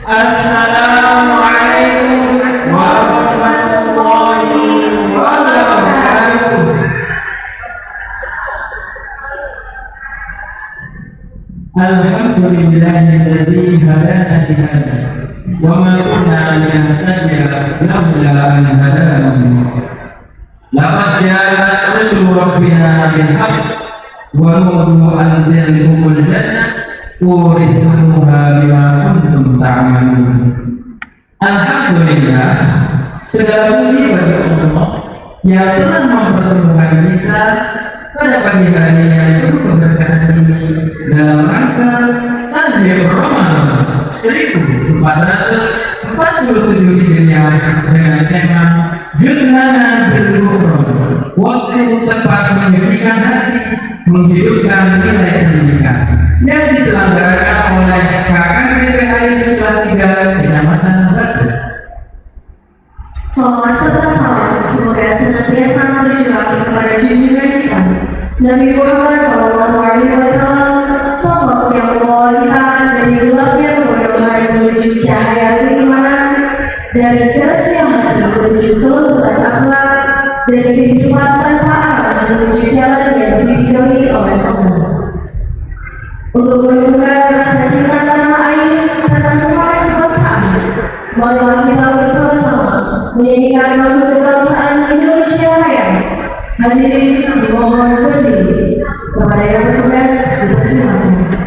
Assalamualaikum warahmatullahi wabarakatuh. Alhamdulillahilladzi hadana li hadza wa ma kunna linahtadiya laula an hadana Allah. Laqad ja'at rusulu rabbina bil haqq wa nudu an tilkumul jannah urithumuha bima kuntum ta'malun. Alhamdulillah, segala puji bagi Allah yang telah mempertemukan kita pada pagi hari yang penuh keberkahan ini dalam rangka Tajwid Ramadan 1447 Hijriah dengan tema Junana bil Qur'an wa waktu tempat menyucikan hati, menghidupkan nilai pendidikan yang diselenggarakan oleh KKPPI Salatiga Kecamatan Batu. Salawat serta salam semoga senantiasa tercurah kepada junjungan kita Nabi Muhammad SAW, sosok yang membawa kita dari gelapnya kebodohan menuju cahaya keimanan, dari kerasnya hati menuju kelembutan akhlak, dari kehidupan tanpa arah menuju jalan yang diridhoi oleh Allah. Untuk menumbuhkan rasa cinta tanah air serta semangat kebangsaan, marilah kita bersama-sama menyanyikan lagu kebangsaan Indonesia Raya. Hadirin dimohon berdiri. Kepada yang bertugas dipersilakan.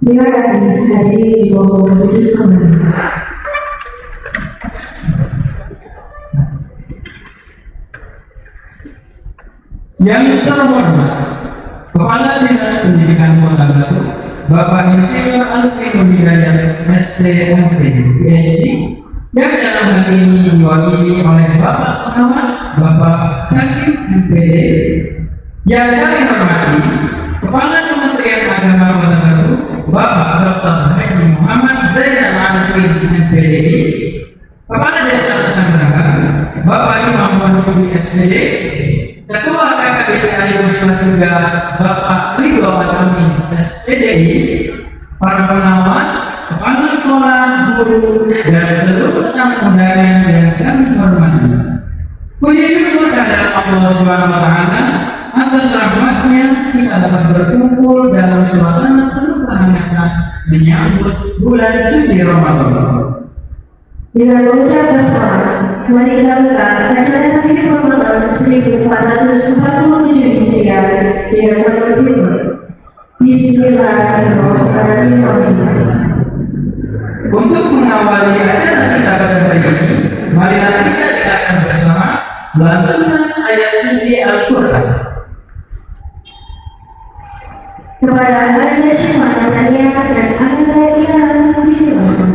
Terima kasih. Hadirin dimohon berdiri kembali. Yang terhormat Kepala Dinas Pendidikan Kota Batu, Bapak Insinyur Alfi Hidayat STMT PhD, yang dalam hal ini diwakili oleh Bapak Pengawas Bapak Hakim MPD, yang kami hormati Kepala Kementerian Agama Kota Batu, Bapak Dr. Haji Muhammad Zainal Arifin MPDI, Kepala Desa Pesantren, Bapak Imam Wahyudi SPD, Ketua KKPI Salatiga Bapak Ridwan Amin SPDI, para pengawas, kepala sekolah, guru, dan seluruh tamu undangan yang kami hormati. Puji syukur kehadirat Allah Subhanahu wa Ta'ala atas rahmatnya kita dapat berkumpul dalam suasana penuh kehangatan menyambut bulan suci Ramadan. Dengan mengucap basmalah, mari kita buka acara takbir Ramadan 1447 Hijriah dengan penuh hikmat. Bismillahirrahmanirrahim. Untuk mengawali acara kita pada hari ini, marilah kita dengarkan bersama lantunan ayat suci Al-Quran. Kepada Anda Syekh Tania dan Anda Ilham disilakan.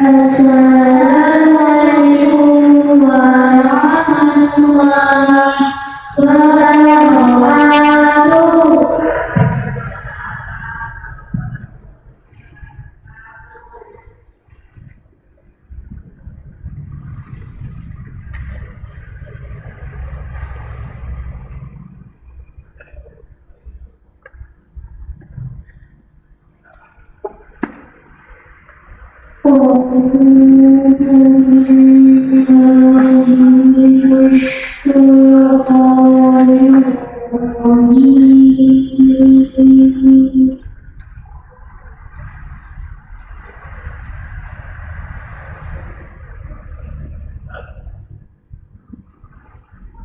Assalamualaikum warahmatullahi wabarakatuh.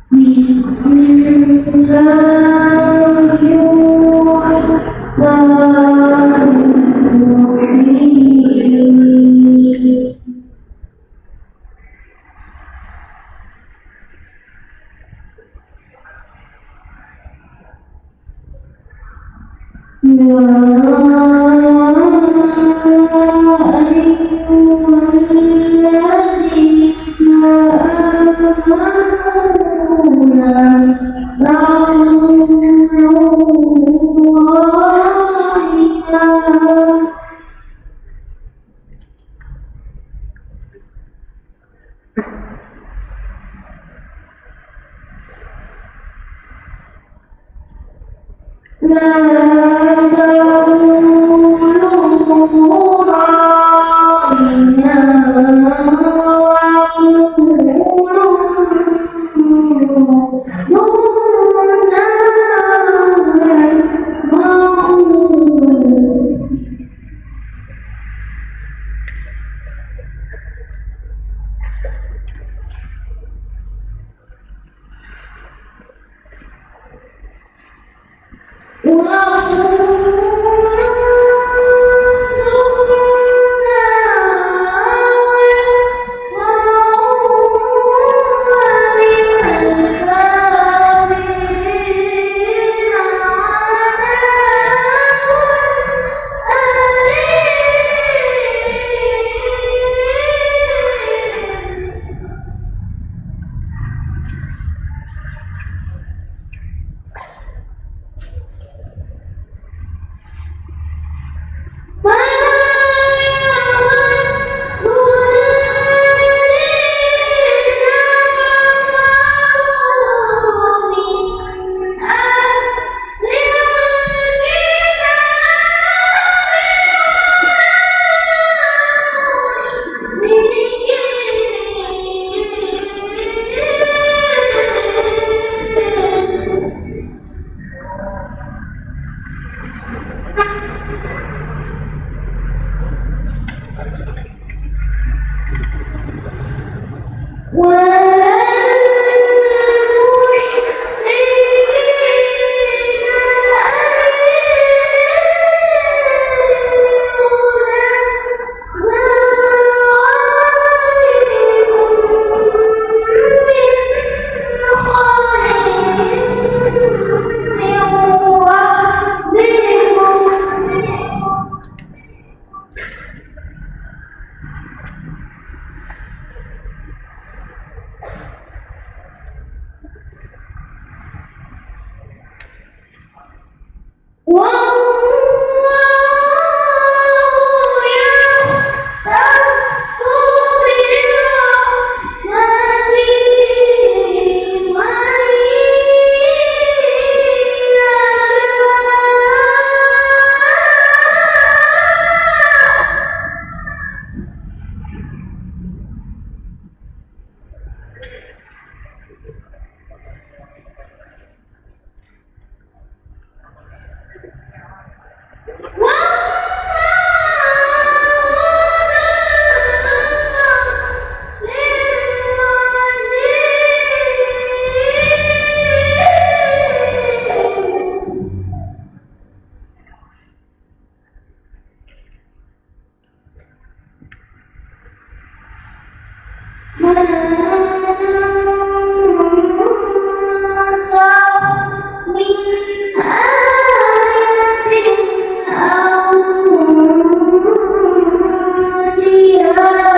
Bismillahirrahmanirrahim.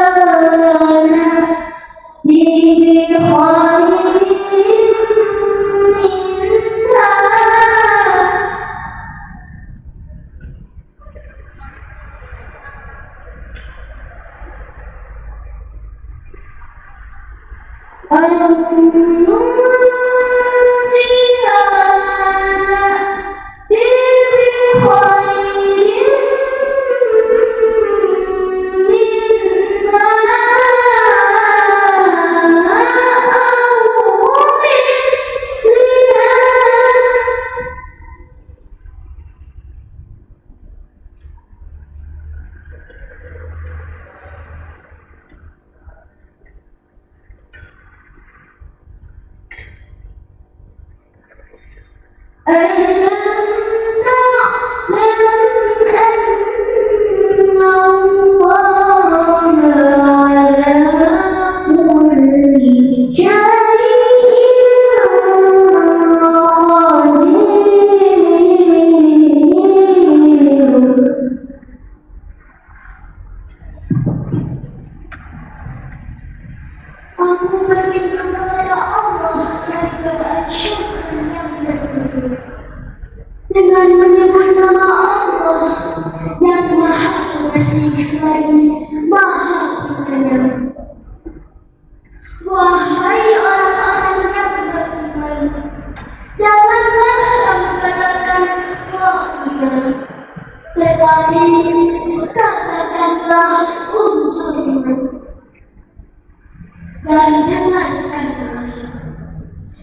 dengan menyebut nama Allah yang Maha Pengasih lagi Maha Penyayang. Wahai orang-orang yang beriman, janganlah kamu katakan la ilah, tetapi katakanlah untukmu. Dan dengarkanlah,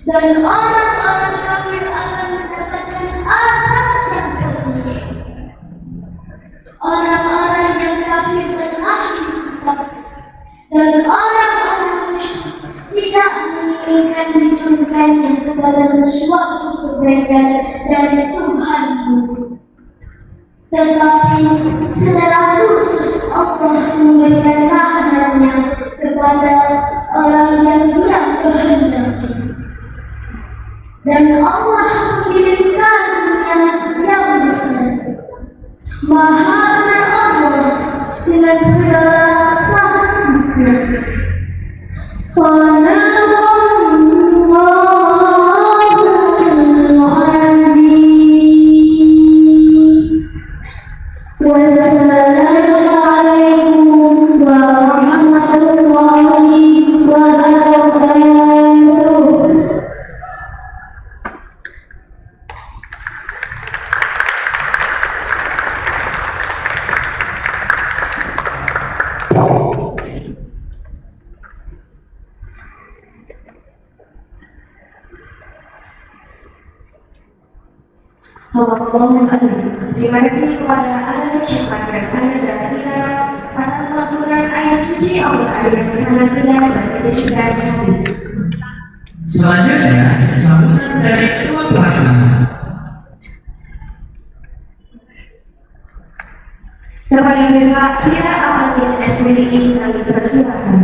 dan orang-orang kafir akan mendapatkan azab yang pedih. Orang-orang yang kafir dan ahli kitab dan orang-orang musyrik tidak menginginkan diturunkannya kepadamu suatu kebaikan dari Tuhanmu. Tetapi secara khusus Allah memberikan rahmat-Nya kepada orang yang Dia kehendaki. Dan Allah mengirimkan yang besar. Maha Allah dengan segala rahmatnya. Wassalamualaikum warahmatullahi wabarakatuh. Terima kasih kepada anak Syekh dan Anda atas lantunan ayat suci Allah yang sangat indah dan menyejukkan hati. Selanjutnya, sambutan dari ketua pelaksana. Kepada Bapak Fira Amin SBDI kami persilakan.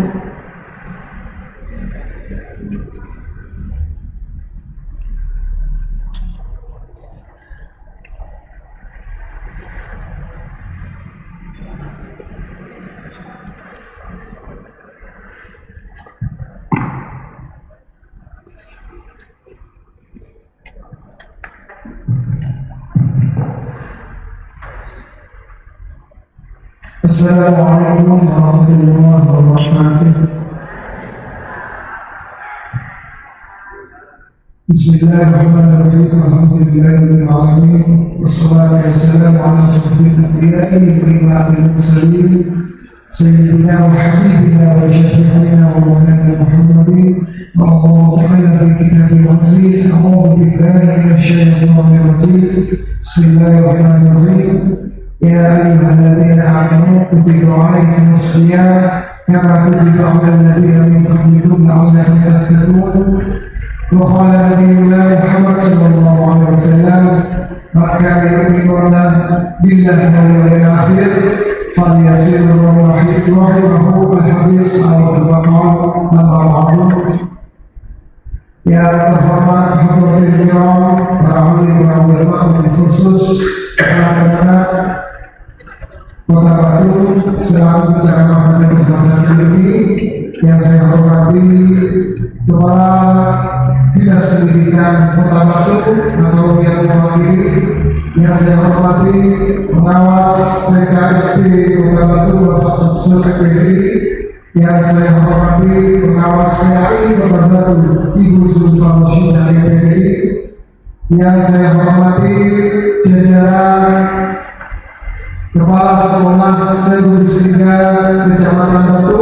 Assalamualaikum warahmatullahi wabarakatuh. Bismillahirrahmanirrahim. Alhamdulillahirabbil alamin. Wassalatu wassalamu ala asyrofil anbiya'i wa imamil mursalin sayyidina wa habibina wa syafi'ina wa maulana Muhammadin wa ta'ala fi kitabil aziz. A'udzu billahi minasyaitonir rajim. Bismillahirrahmanirrahim. Ya ayyuhalladzina amanu kutiba alaikumus shiyam kama kutiba alal ladzina min qablikum la'allakum tattaqun. Wa qala nabiyyuna Muhammad sallallahu alaihi wasallam, "Man kana yu'minu billahi wal yawmil akhir falyasir rahimahu al-hadis al-Baqarah al-Baqarah." Ya terhormat hadirin kiram, para ulama khusus anak-anak Kota Batu selaku ceramah pada kesempatan kali ini, yang saya hormati Kepala Dinas Pendidikan Kota Batu atau yang mewakili, yang saya hormati Pengawas PKSP Kota Batu Bapak Samsul FPD, yang saya hormati Pengawas PAI Kota Batu Ibu Zulfa Musyidah FPD, yang saya hormati jajaran Kepala Sekolah Seluruh Sehingga Kecamatan Batu,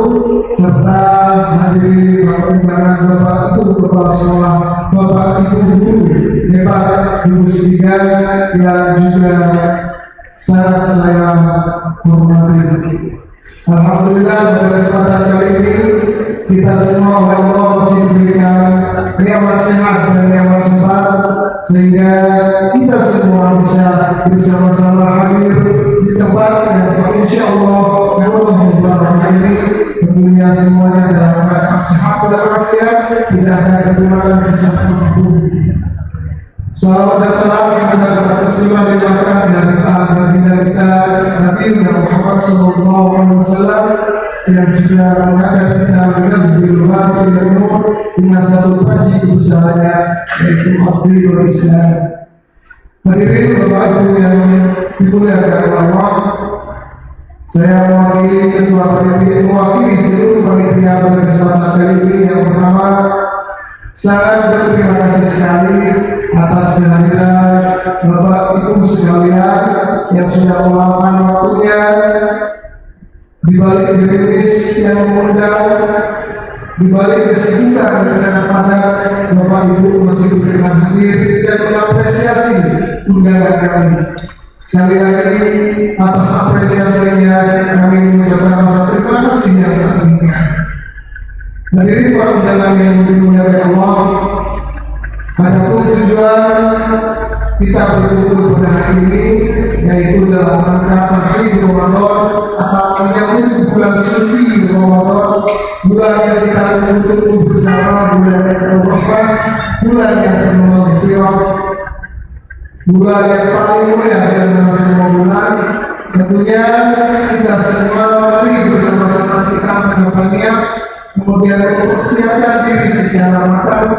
serta hadirin undangan Bapak Ibu Kepala Sekolah, Bapak Ibu Guru hebat Guru Sehingga yang juga sangat saya hormati. Alhamdulillah pada kesempatan kali ini kita semua oleh Allah masih diberikan nikmat sehat dan nikmat sempat, sehingga kita semua bisa bersama-sama hadir di tempat yang insya Allah mudah-mudahan ini tentunya semuanya dalam keadaan sehat dan walafiat, tidak ada kekurangan sesuatu pun. Salawat dan salam semoga tercurah limpahkan dari baginda kita Nabi Muhammad SAW yang sudah mengangkat kita dengan dihormati dan nur dengan satu panji usahanya, yaitu Abdul Islam. Hadirin Bapak Ibu yang dimuliakan Allah, saya mewakili seluruh panitia pada kesempatan kali ini. Yang pertama, saya berterima kasih sekali atas kehadiran Bapak Ibu sekalian yang sudah meluangkan waktunya di balik gerimis yang mengundang, di balik kesibukan yang sangat padat. Bapak Ibu masih berkenan hadir dan mengapresiasi undangan kami. Sekali lagi atas apresiasinya kami mengucapkan rasa terima kasih yang tak terhingga. Hadirin para undangan yang dimuliakan Allah, adapun tujuan kita berkumpul pada hari ini yaitu dalam rangka terhadap Ramadan atau menyambut bulan suci Ramadan, bulan yang kita tunggu bersama, bulan yang rahmat, bulan yang penuh maghfirah, bulan yang paling mulia di antara semua bulan. Tentunya kita semua mari bersama-sama kita menghadapinya, kemudian mempersiapkan diri secara matang,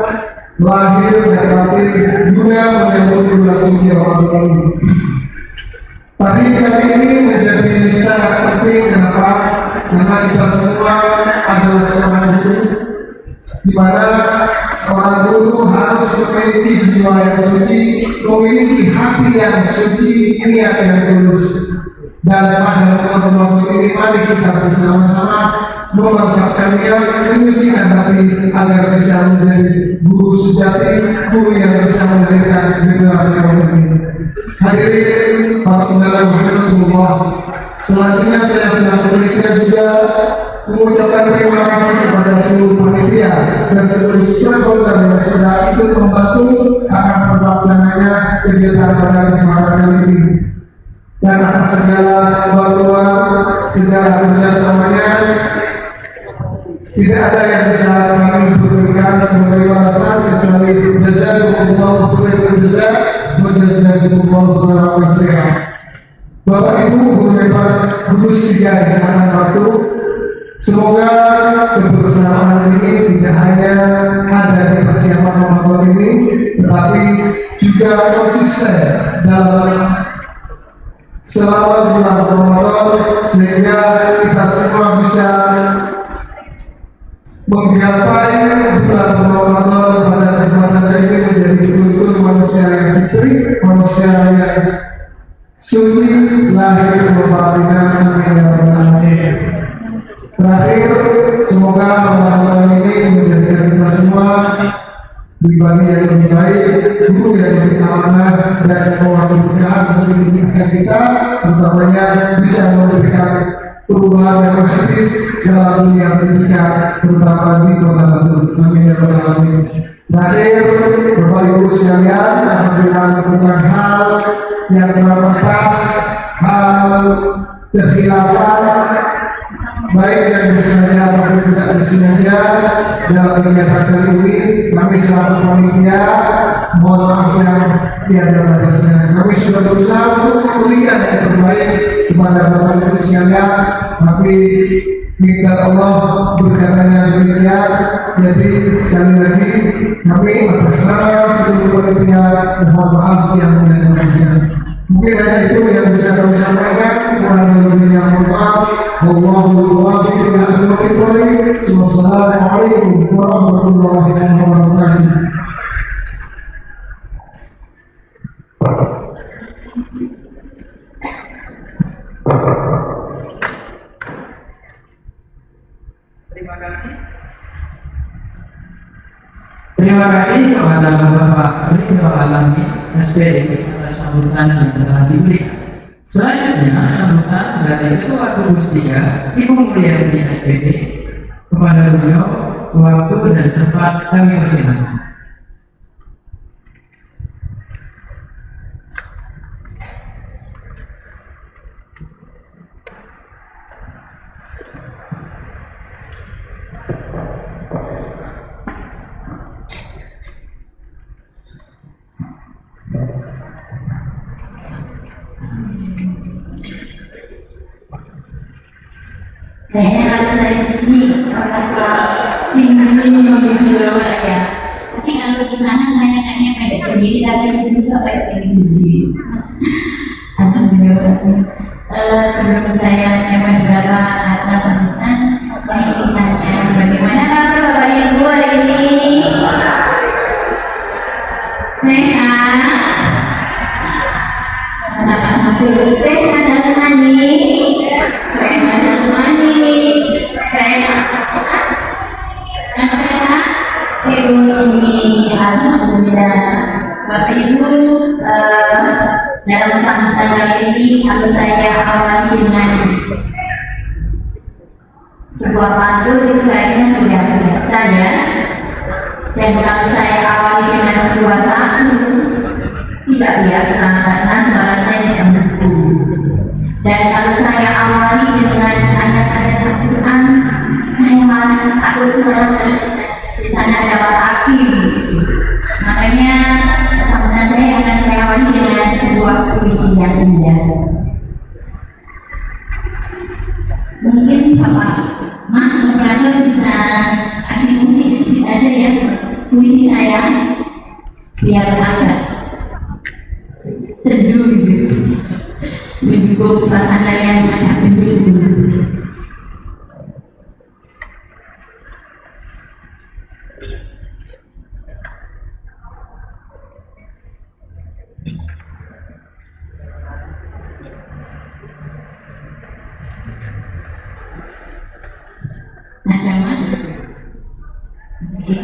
lahir dan batin guna menyambut bulan suci Ramadan ini. Tapi kali ini menjadi sangat penting. Kenapa? Karena kita semua adalah seorang guru, di mana seorang guru harus memiliki jiwa yang suci, memiliki hati yang suci, niat yang tulus. Dan pada Ramadan ini mari kita bersama-sama memantapkannya, menyucikan hati agar bisa menjadi guru sejati, guru yang bisa melahirkan generasi yang ini. Hadirin para undangan rahmatullah, selanjutnya saya sedang berikan juga mengucapkan terima kasih kepada seluruh panitia dan seluruh stakeholder yang sudah ikut membantu akan terlaksananya kegiatan pada kesempatan kali ini. Dan atas segala bantuan, segala kerjasamanya, tidak ada yang bisa kami berikan sebagai balasan kecuali jazakumullahu khairan jazaa wa jazakumullahu khairan katsiran. Bapak Ibu guru hebat, gugus tiga jabatan waktu, semoga kebersamaan ini tidak hanya ada di persiapan Ramadan ini, tetapi juga konsisten dalam selama bulan Ramadan, sehingga kita semua bisa menggapai bulan Ramadan pada kesempatan ini menjadi betul-betul manusia yang fitri, manusia yang suci, lahir berbahagia. Amin. Terakhir, semoga Ramadan ini menjadikan kita semua pribadi yang lebih baik, guru yang lebih amanah, dan mewakili berkah bagi pendidikan kita, utamanya bisa memberikan perubahan yang positif dalam dunia pendidikan, terutama di Kota Batu. Amin ya rabbal alamin. Terakhir, Bapak Ibu sekalian, apabila menemukan hal yang terbatas, hal kekhilafan, baik yang disengaja ataupun tidak disengaja dalam kegiatan kali ini, kami selaku panitia mohon maaf yang tiada batasnya. Kami sudah berusaha untuk memberikan yang terbaik kepada Bapak Ibu sekalian, tapi minta Allah berkatanya demikian. Jadi sekali lagi kami atas nama seluruh panitia mohon maaf yang tidak bisa. Mungkin hanya itu yang bisa kami sampaikan. Kurang lebihnya mohon maaf. Wallahul muwaffiq ila aqwamit thoriq. Wassalamualaikum warahmatullahi wabarakatuh. Terima kasih kepada Bapak Ridho Alami SPD atas sambutan yang telah diberikan. Selanjutnya sambutan dari Ketua Gugus 3 Ibu Mulyati SPD. Kepada beliau waktu dan tempat kami persilakan. Kayaknya kalau saya di sini masalah ini ya. Mungkin aku bisa sana saya kayaknya pendek sendiri, tapi di sini juga pendek sendiri. Alhamdulillah. Sebelum saya menyampaikan beberapa kata sambutan, saya ingin tanya bagaimana kabar Bapak Ibu hari ini? Sehat? Kata Pak Samsul, sehat jasmani? Sehat jasmani? Sehat? Sehat? Ini alhamdulillah. Bapak Ibu, dalam sambutan kali ini harus saya awali dengan sebuah pantun. Itu kayaknya sudah biasa ya. Dan kalau saya awali dengan sebuah lagu tidak biasa karena suara saya tidak mendukung. Dan kalau saya awali dengan ayat-ayat Al-Quran, saya malah takut sekali di sana ada api. Makanya sambutan saya akan saya awali dengan sebuah puisi yang indah. Mungkin Bapak Mas operator bisa kasih musik sedikit aja ya, puisi saya biar agak teduh gitu, mendukung suasana yang agak mendukung. Ada Mas? Oke.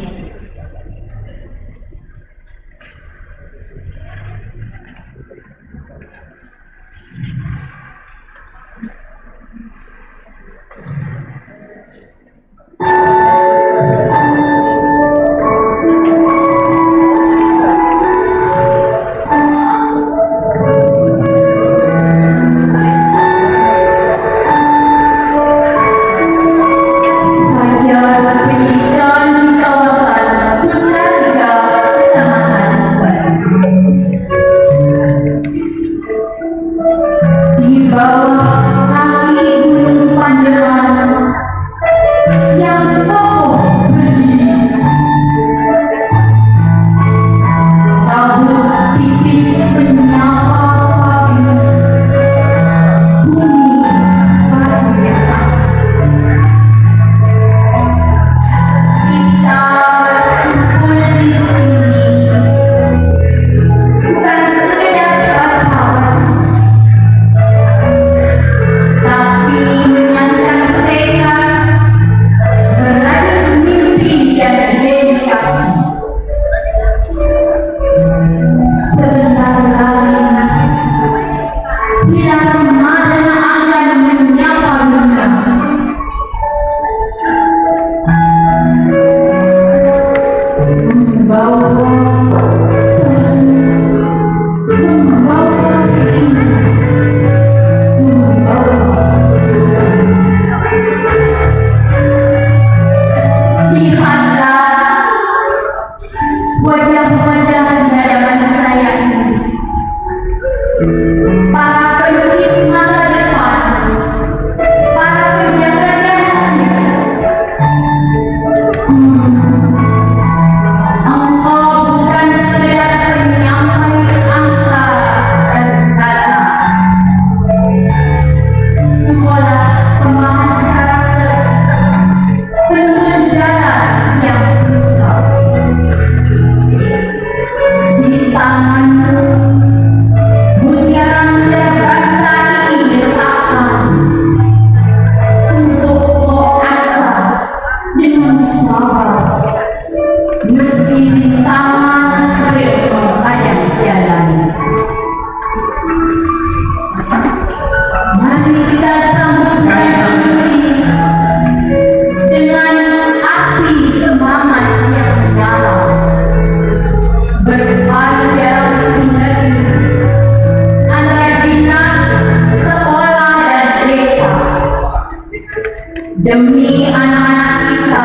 Demi anak-anak kita,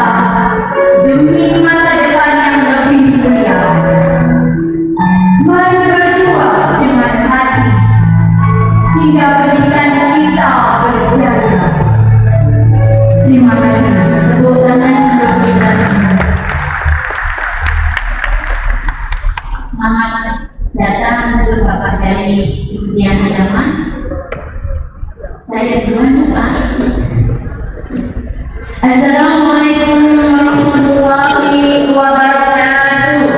demi masa depan yang lebih mulia, mari berjuang dengan hati hingga pendidikan kita berjaya. Terima kasih. Tepuk tangan untuk kita semua. dari ujian agama. Saya duluan Pak. Assalamualaikum warahmatullahi wabarakatuh.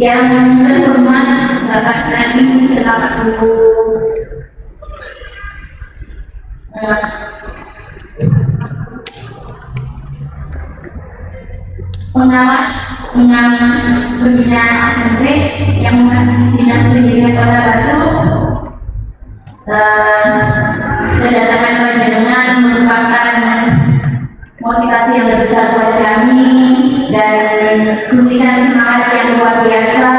Yang terhormat Bapak Nadiem selaku pengawas pembinaan SMP yang mewakili Dinas Pendidikan Kota Batu. Kedatangan panjenengan merupakan motivasi yang besar buat kami dan suntikan semangat yang luar biasa.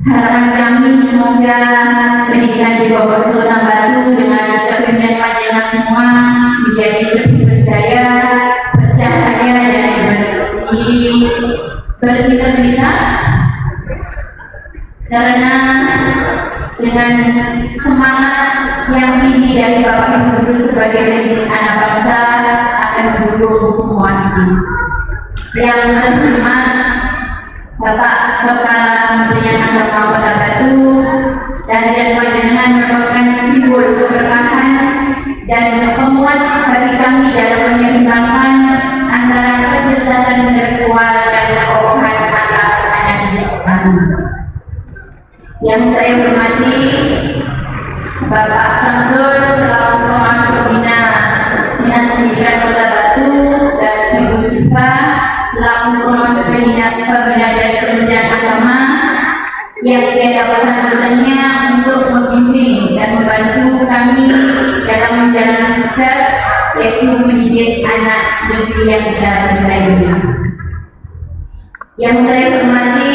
Harapan kami semoga pendidikan di Kota Batu dengan kepemimpinan panjenengan semua menjadi lebih berjaya, bercahaya dan bersih, berintegritas, karena dengan semangat yang tinggi dari Bapak Ibu Guru sebagai anak bangsa akan mendukung semua ini. Yang terhormat Bapak Kepala Kementerian Agama Kota Batu dan panjenengan merupakan simbol keberkahan dan penguat bagi kami dalam menyeimbangkan antara kecerdasan intelektual dan kekokohan anak didik kami. Yang saya hormati Bapak Samsul selaku Pengawas Pembina Dinas Pendidikan Kota Batu dan Ibu Sufa selaku Pengawas Pembina dari Kementerian Agama yang tiada bosan-bosannya untuk membimbing dan membantu kami dalam menjalankan tugas, yaitu mendidik anak negeri yang kita cintai ini. Yang saya hormati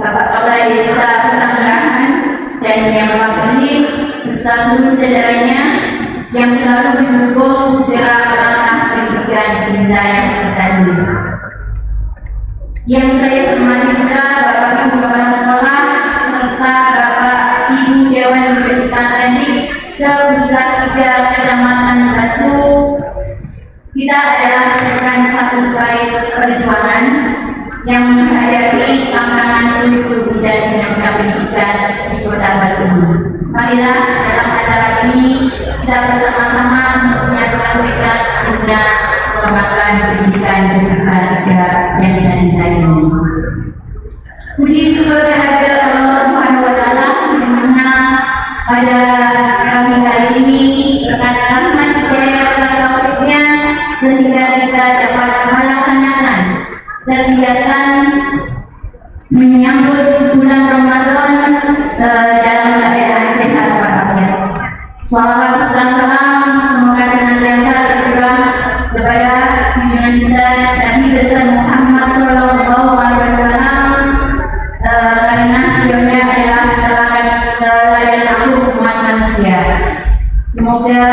Bapak Kepala Desa Pesanggerahan dan yang mewakili beserta seluruh jajarannya yang selalu mendukung gerak langkah pendidikan di wilayah kita ini. Yang saya hormati juga Bapak Ibu Kepala Sekolah serta Bapak Ibu Dewan Pembina Teknik sebesar 3 Kecamatan Batu. Kita adalah rekan satu baik perjuangan yang menghadapi tantangan kurikulum dan dinamika pendidikan di Kota Batu. Marilah dalam acara ini kita bersama-sama untuk menyatukan tekad guna mengembangkan pendidikan berbangsa kita yang kita cintai ini. Puji syukur kehadirat Allah Subhanahu wa Ta'ala yang mana pada pagi hari ini berkat rahmat hidayah serta taufiknya sehingga kita dapat melaksanakan kegiatan menyambut bulan Ramadan dalam keadaan sehat walafiat. Salawat serta salam semoga senantiasa tercurah kepada junjungan kita Nabi besar Muhammad Sallallahu Alaihi Wasallam, karena beliaunya adalah teladan aku umat manusia. Semoga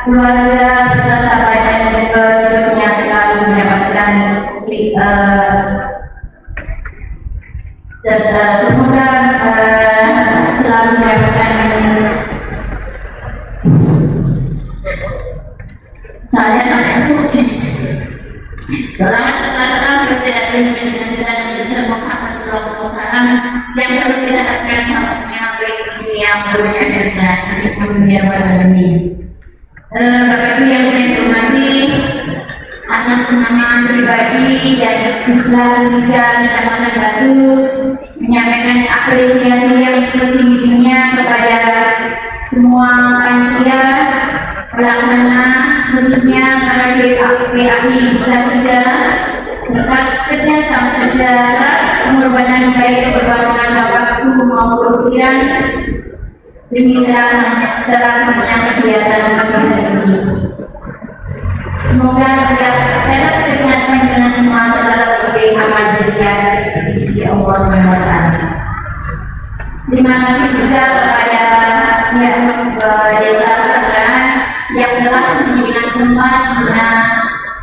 keluarga serta sahabat dan hidupnya selalu mendapatkan semoga selalu mendapatkan selamat serta salam seperti dari Indonesia dan Indonesia Muhammad Sallallahu Alaihi Wasallam yang selalu kita harapkan sahabatnya baik itu yang berkaitan dengan dunia ini. Bapak Ibu yang saya hormati, atas nama pribadi dan Pusat Liga Kecamatan Batu menyampaikan apresiasi yang setinggi-tingginya kepada semua panitia pelaksana, khususnya para PAI Pusat Liga berkat kerja sama kerja keras, pengorbanan baik berbagai waktu maupun pikiran demi terlaksananya kegiatan pagi hari ini. Semoga setiap tetes keringat panjenengan semua tercatat sebagai amal jariah di sisi Allah Subhanahu wa Ta'ala. Terima kasih juga kepada pihak Desa Pesanggerahan yang telah menjadikan tempat guna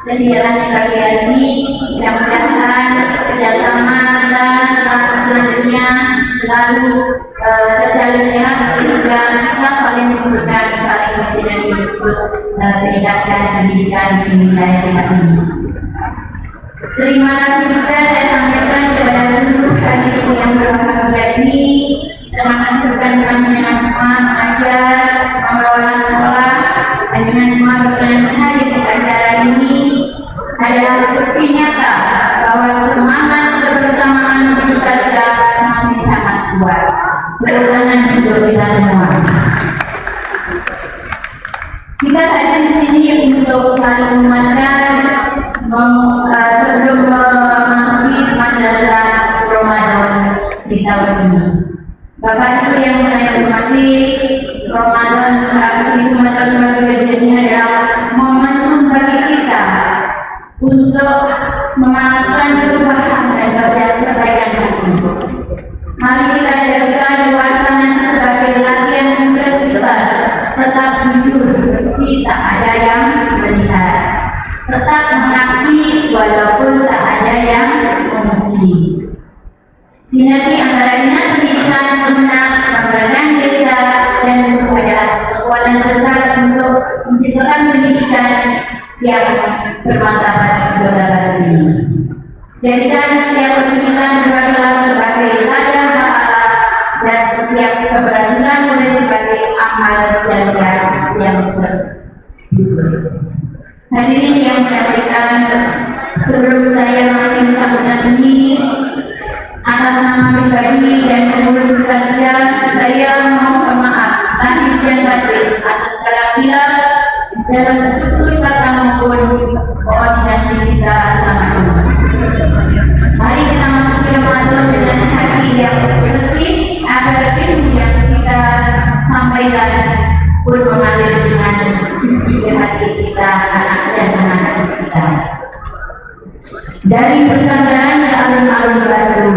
kegiatan di pagi hari ini. Mudah-mudahan kerjasama kita selanjutnya selalu terjalin erat sehingga kita saling membutuhkan, saling bersinergi untuk meningkatkan pendidikan di wilayah desa ini. Terima kasih juga saya sampaikan kepada seluruh Nabawi. Bapak Ibu yang saya hormati, Ramadan 1441 ini adalah momentum bagi kita untuk melakukan perubahan dan perbaikan hati. Mari kita jadikan puasanya sebagai latihan untuk kita tetap jujur meski tak ada yang melihat, tetap mengabdi walaupun tak ada yang memuji. Sinergi antara dinas pendidikan, kemenang, pemberdayaan desa, dan buku adalah kekuatan besar untuk menciptakan pendidikan yang bermartabat di Kota Batu ini. Jadikan setiap kesulitan beradalah sebagai ladang pahala dan setiap keberhasilan boleh sebagai amal jariah yang berputus. Hadirin yang saya berikan, sebelum saya mengakhiri sambutan ini, atas nama pribadi dan pengurus sekalian, saya mohon maaf lahir dan batin atas segala hilaf dalam tutur kata maupun koordinasi kita selama ini. Mari kita masuki Ramadan dengan hati yang bersih agar ilmu yang kita sampaikan pun mengalir dengan suci di hati kita, anak dan anak kita. Dari pesantren alun-alun Batu,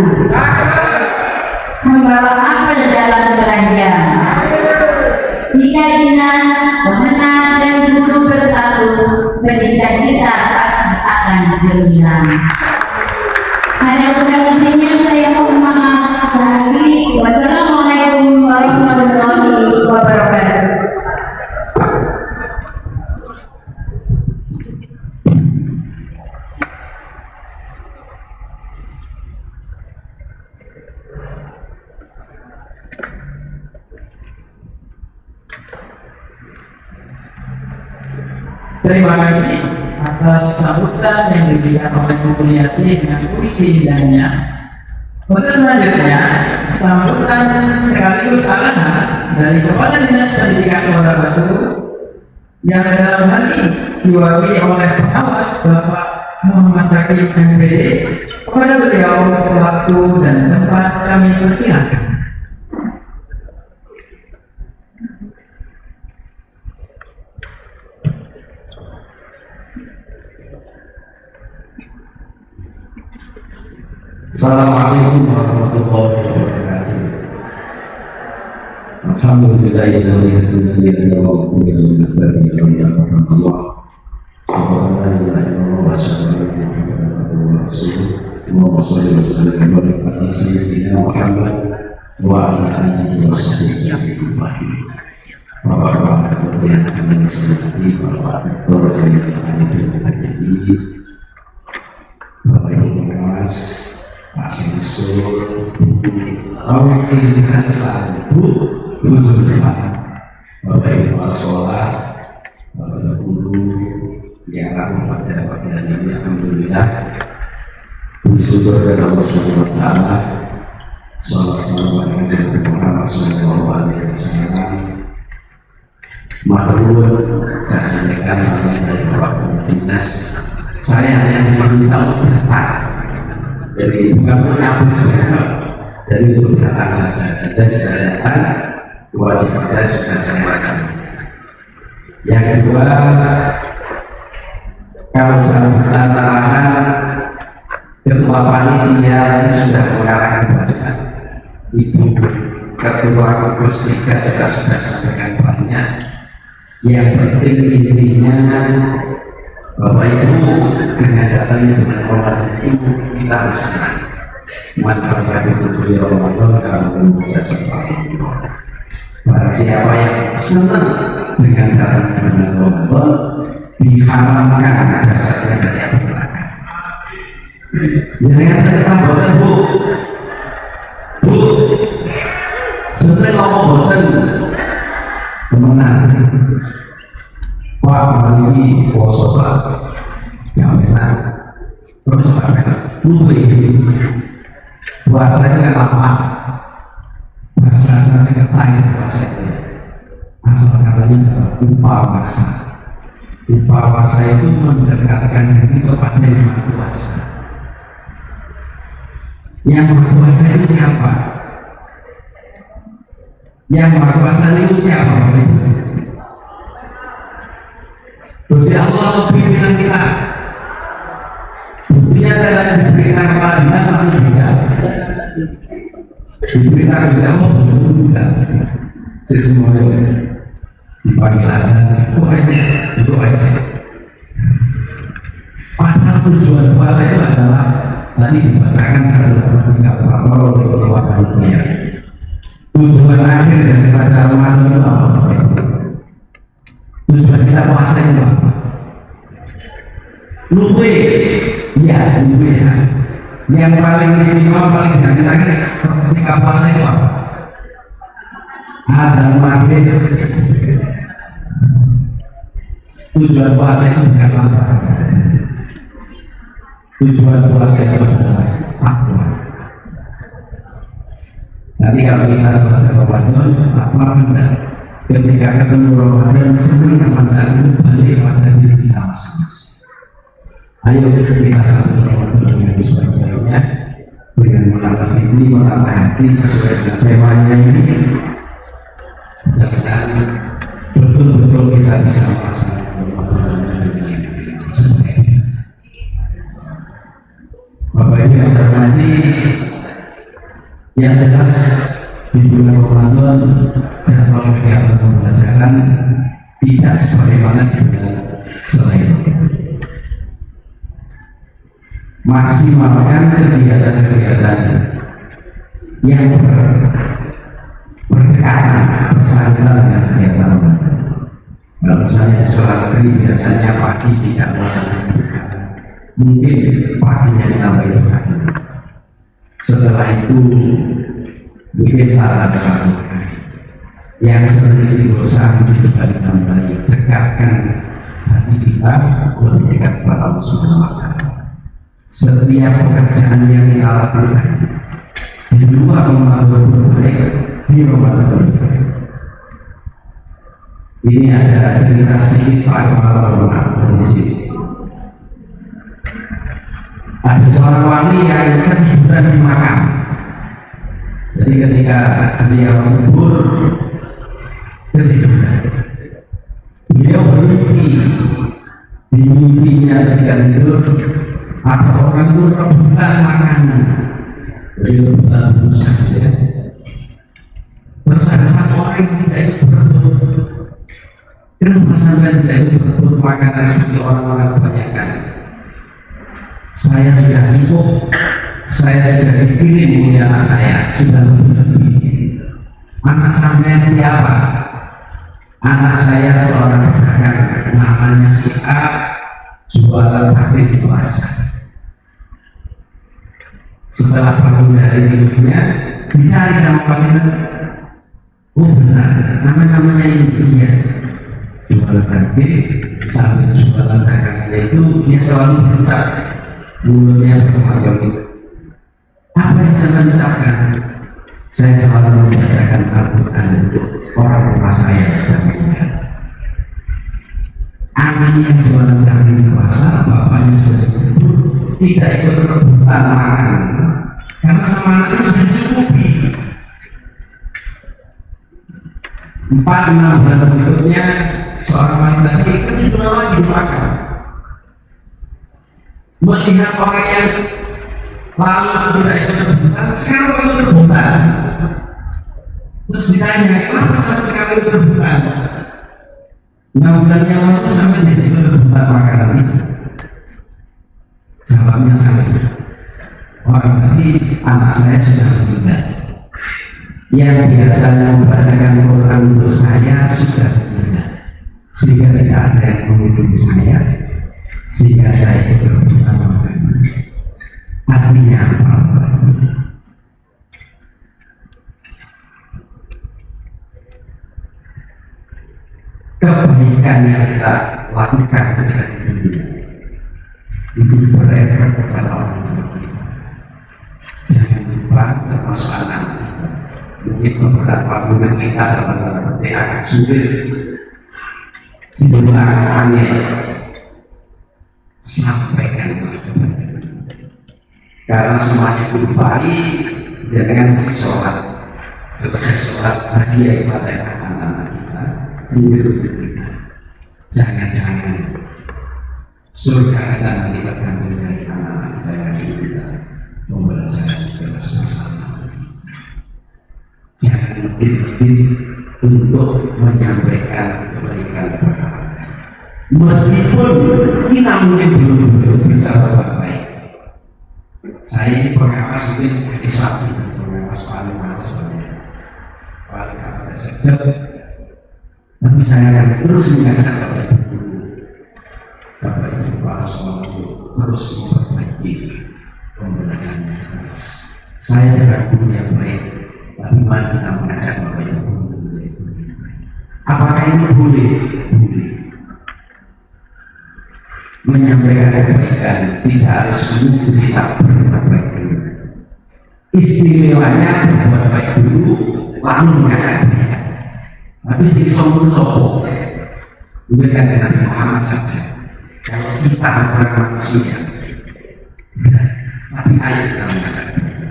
membawa apel dalam keranjang. Jika dinas, pemenang dan guru bersatu, pendidikan kita pasti akan gemilang. Hanya kurang-kurangnya saya mohon maaf. Wassalamualaikum warahmatullahi wabarakatuh. Terima kasih atas sambutan yang diberikan oleh Bu Mulyati dengan puisi indahnya. Untuk selanjutnya, sambutan sekaligus arahan dari Kepala Dinas Pendidikan Kota Batu yang dalam hal ini diwakili oleh pengawas Bapak Muhammad Hakim MPD. Kepada beliau waktu dan tempat kami persilakan. Assalamualaikum warahmatullahi wabarakatuh. Alhamdulillahirrahmanirrahim. Allahumma shalli wa sallim wa barik ala sayyidina Muhammad wa ala alihi wa sahbihi ajma'in. Bapak-bapak yang kami hormati, Bapak Bapak Ibu pengawas, Pak Sensul, ini satu-satu Bu Zulfan, Bapak Ibu Kepala Sekolah, Bapak Ibu Guru, yang pada ini alhamdulillah bersyukur kepada Allah Subhanahu wa Ta'ala. Sallallahu alaihi Muhammad sallallahu alaihi wasallam. Matur saya sampaikan sampai dari Bapak Dinas, saya hanya diminta untuk datang. Jadi bukan menabung saja, jadi untuk datang saja. Kita sudah datang, kewajiban saya sudah saya laksanakan. Yang kedua, kalau sambutan arahan Ketua Panitia sudah mengarah kepada Ibu Ketua Gugus 3 juga sudah sampaikan banyak. Yang penting intinya Bapak Ibu dengan datangnya dengan Ramadan itu kita bersenang. Manfaatkan itu di Ramadan kalau bisa seperti itu. Barang siapa yang senang dengan datangnya dengan Ramadan, diharamkan jasanya dari api neraka. Jangan saya tambahkan Bu, sebenarnya ngomong boten temenan. Pak hari poso Pak, jangan enak. Terus Pak luwe bahasanya kan apa? Bahasa saya lain bahasanya. Asal katanya upawasa. Upawasa itu mendekatkan diri kepada yang Maha Kuasa. Yang Maha Kuasa itu siapa? Yang Maha Kuasa itu siapa? Gusti Allah pimpinan kita. Buktinya saya tadi diberitakan kepada dinas langsung tidak. Diberitakan Gusti Allah tidak. Saya semuanya dipanggil itu aja. Padahal tujuan puasa itu adalah tadi dibacakan satu tiga protokol oleh ketua panitia. Tujuan akhir daripada Ramadan itu apa? Tujuan kita puasa itu apa? Luwe, ya luwe. Yang paling istimewa, paling diangen ketika puasa itu apa? Ada maghrib. Tujuan puasa itu bukan apa? Tujuan puasa itu adalah takwa. Nanti kalau kita selesai Ramadan, takwa benar. Ketika ketemu Ramadan, sebenarnya Ramadan itu balik pada diri kita masing-masing. Ayo kita sambut Ramadan dengan sebaik-baiknya, dengan menatap ini, menatap hati sesuai dengan temanya ini. Dan betul-betul kita bisa melaksanakan Ramadan dengan sebaik-baiknya. Bapak Ibu yang saya hormati, yang jelas di bulan Ramadan jadwal kegiatan pembelajaran tidak sebagaimana di bulan selain itu. Maksimalkan kegiatan-kegiatan yang berdekatan bersangkutan dengan kegiatan Ramadan. Kalau misalnya seorang negeri biasanya pagi tidak melaksanakan kegiatan, mungkin paginya ditambah hari. Setelah itu mungkin ada satu hari yang seperti istighosah juga ditambahi, dekatkan hati kita lebih dekat kepada Allah Subhanahu wa Ta'ala. Setiap pekerjaan yang kita lakukan di luar Ramadan berbaik, di Ramadan berbaik. Ini ada cerita sedikit Pak Kepala Ramadan di sini. Ada seorang wali yang ketiduran di makam. Jadi ketika ziarah kubur ketiduran, beliau bermimpi. Di mimpinya ketika tidur ada orang itu rebutan makanan. Beliau rebutan busa ya. Terus ada satu orang yang tidak ikut berebut. Kenapa sampai tidak ikut berebut makanan seperti orang-orang kebanyakan? Saya sudah cukup, saya sudah dikirim oleh anak saya, sudah lebih. Anak sampean siapa? Anak saya seorang pedagang, namanya si A, jualan HP di pasar. Setelah bangun dari tidurnya, dicari sama panggilan. Oh benar, sama namanya ini iya. Jualan HP, sambil jualan dagangnya itu dia selalu berucap. Mulutnya berkembang. Apa yang saya ucapkan? Saya selalu membacakan Al-Quran untuk orang tua saya yang sudah meninggal. Anaknya yang jualan daging di pasar, bapaknya sudah tidur, tidak ikut rebutan makan karena semangatnya sudah dicukupi. 4-6 bulan berikutnya, seorang wanita itu ketiduran lagi di makan. Melihat orang yang lalu tidak ikut rebutan, sekarang ikut rebutan. Terus ditanya, kenapa sampai sekarang ikut rebutan? 6 bulan yang lalu sampai tidak ikut rebutan makanan itu. Jawabnya sama. Orang tadi anak saya sudah meninggal. Yang biasanya membacakan Quran untuk saya sudah meninggal, sehingga tidak ada yang menghubungi saya. Sehingga saya itu berhutang makan. Artinya apa? Kebaikan yang kita lakukan ketika di dunia itu berefek kepada orang tua kita. Jangan lupa termasuk anak kita. Mungkin beberapa bulan kita dalam tanda petik akan sulit di belakangnya. Sampaikan karena semuanya itu baik, jangan mesti sholat. selesai sholat hadiah kepada anak-anak kita, murid-murid kita. Jangan-jangan surga kita nanti tergantung dari anak-anak kita yang kita pembelajaran juga bersama-sama. Jangan lebih-lebih untuk menyampaikan kebaikan kepada mereka. Meskipun kita mungkin belum bisa berbuat baik. Saya ini pengawas mungkin di samping pengawas paling malas paling apa saja. Tapi saya akan terus mengajak Bapak Ibu, Bapak Ibu para sekolah untuk terus memperbaiki pembelajarannya terus. Saya tidak guru yang baik, tapi mari kita mengajak Bapak Ibu untuk menjadi guru yang baik. Apakah ini boleh? Boleh. Menyampaikan kebaikan tidak harus menunggu kita berbuat baik dulu. Istimewanya berbuat baik dulu, lalu mengajak kebaikan. Tapi sih sombong sombong, mungkin kajian Nabi Muhammad saja. Kalau kita orang manusia, tapi ayo kita mengajak kebaikan.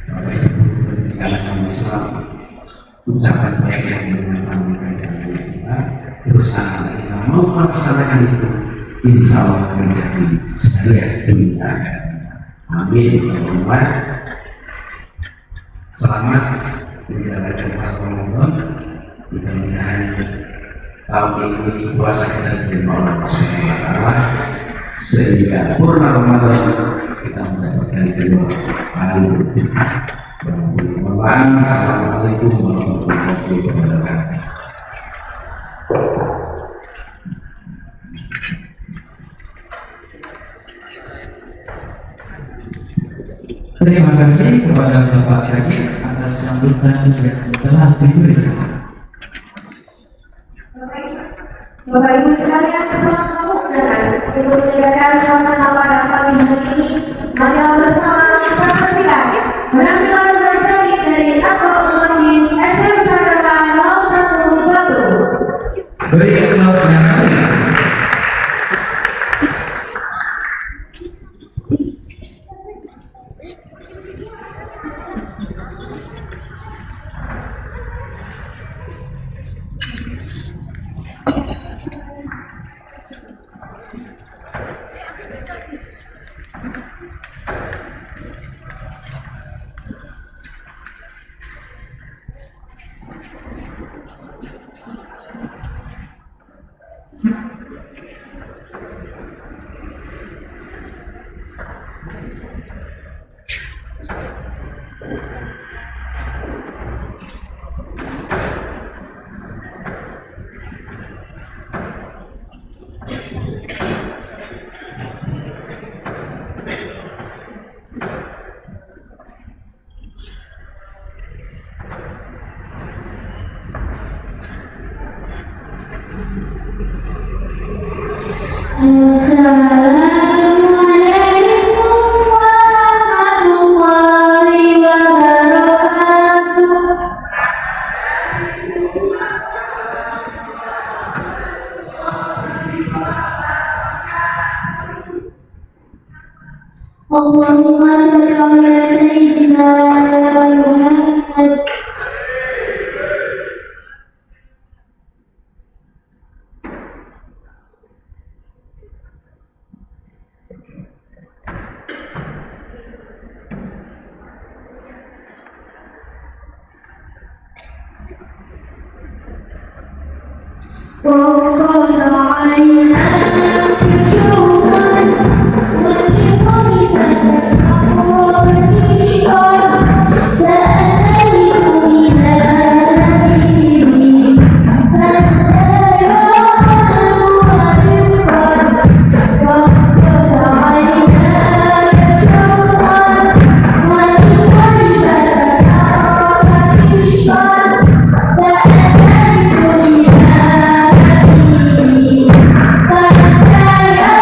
Bapak Ibu berikanlah kami Islam, ucapan baik yang menyenangkan dari kita, terus kita mau melaksanakan itu. Insya Allah menjadi sebuah dunia. Amin. Allahumma. Selamat menjalankan puasa Ramadan. Mudah-mudahan tahun ini puasa kita diterima oleh Allah Subhanahu wa Ta'ala, sehingga purna Ramadan kita mendapatkan kedua kali. Assalamualaikum warahmatullahi wabarakatuh. Terima kasih kepada Bapak Yakib atas sambutan yang telah diberikan. Bapak Ibu sekalian, selamat kemudahan untuk meninggalkan suasana pada pagi hari ini. Marilah bersama kita saksikan penampilan berjahit dari Takwa Ulamain SMK Negara 01 Batu. Beri aplaus yang meriah. Assalamualaikum warahmatullahi wabarakatuh. Allahumma shalli ala sayyidina Muhammad. وقد عيناك شوقا ولقلبك أقربت الشر فأتيت إلى سبيلي فاستيقظ القلب وقد عيناك شوقا ولقلبك أقربت الشر فأتيت إلى سبيلي فاستيقظ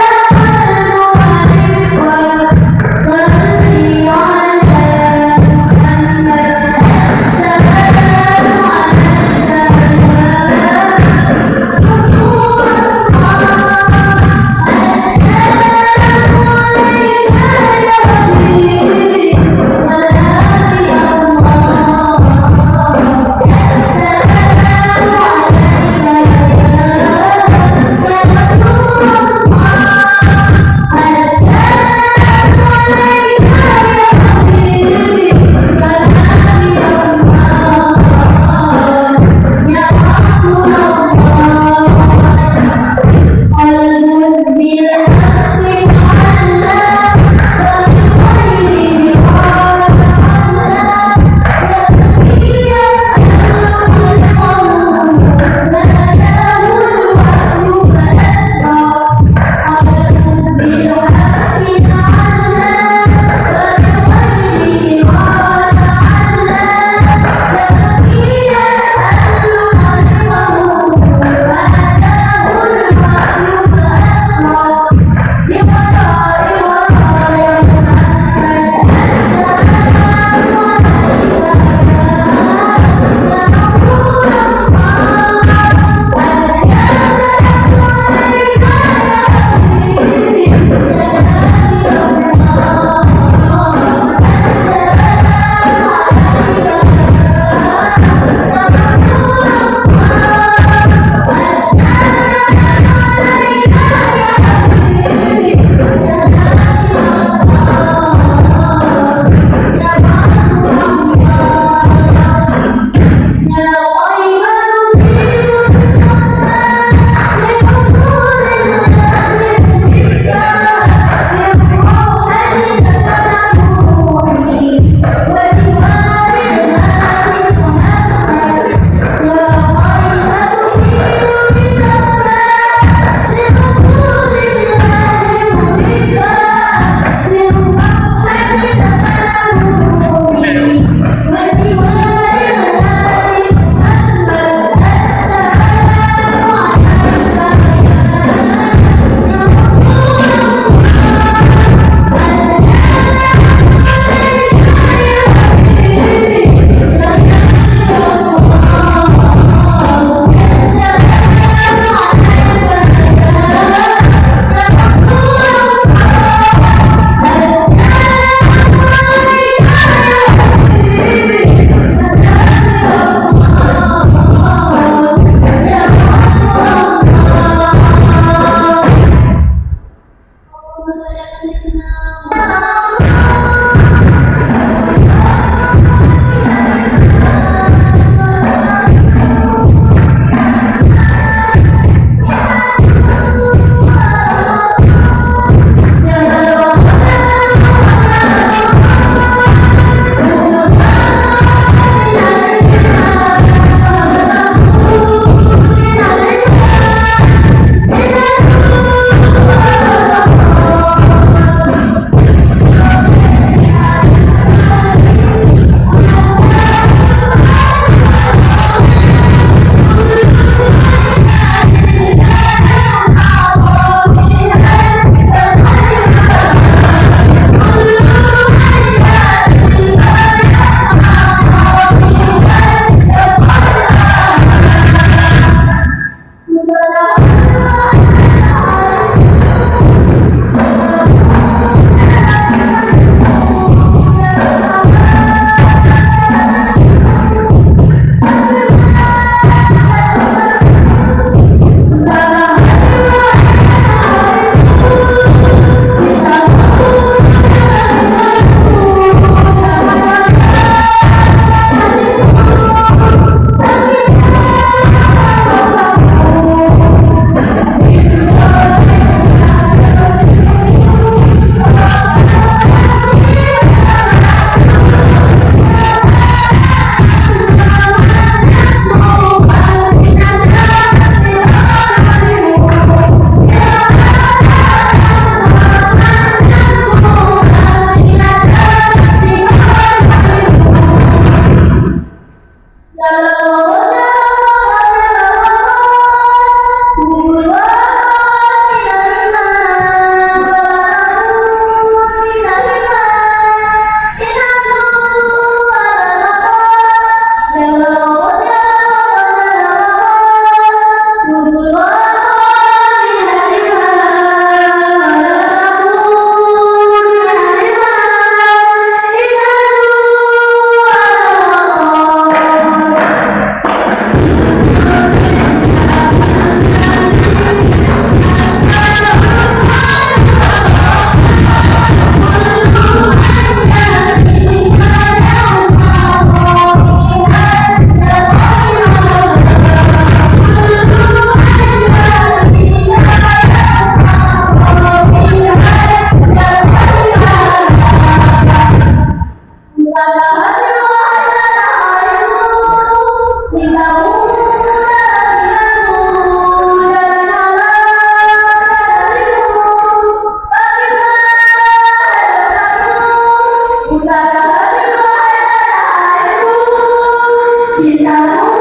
cintamu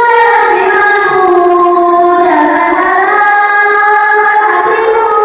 dalam imanmu dalam dalam hatimu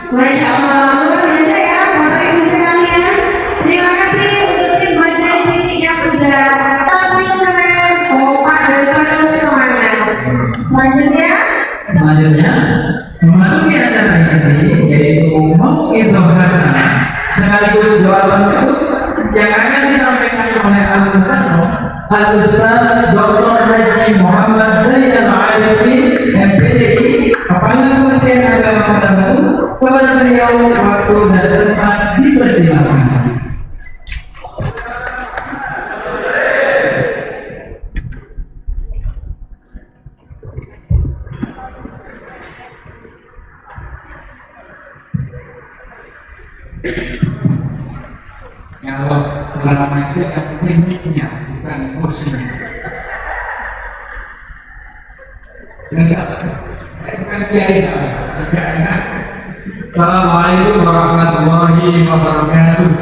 Masya Allah, luar biasa ya Bapak Ibu sekalian. Terima kasih untuk tim Bajai Citi yang sudah tampil keren, kompak dan penuh semangat. Selanjutnya memasuki acara ini yaitu mau'idhah hasanah sekaligus doa penutup yang akan disampaikan oleh Al-Mukarram Al-Ustaz Dr. Haji Muhammad Zainal Arifin MPDI Kepala Kementerian Agama Kota Batu. Kepada beliau waktu dan tempat dipersilakan. Kalau selama itu yang tekniknya bukan kursinya. Bukan kiai saya. Assalamualaikum warahmatullahi wabarakatuh.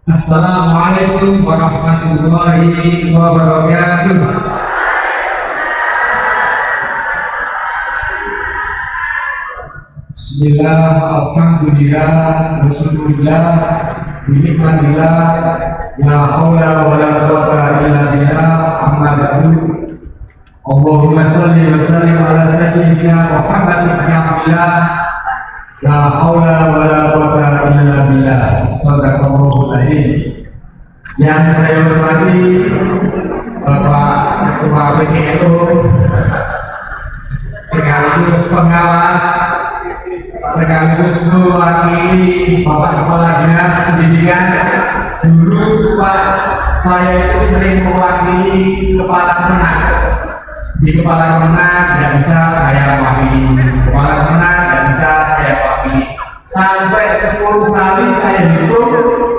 Assalamualaikum warahmatullahi wabarakatuh. Bismillah, alhamdulillah, rasulullah, binikmatillah, la haula wa la quwwata illa billah, amma ba'du. Allahumma salli wa sallim ala sayyidina Muhammad ibn Abdillah, la haula wa la quwwata illa billah, sadaqallahul adzim. Yang saya hormati Bapak Ketua PCNU sekaligus pengawas, sekaligus mewakili Bapak Kepala Dinas Pendidikan. Dulu Pak, saya itu sering mewakili Kepala Kemenang. Di Kepala Kemenang tidak bisa saya wakili, Kepala Kemenang tidak bisa saya wakili. Sampai 10 kali saya hitung,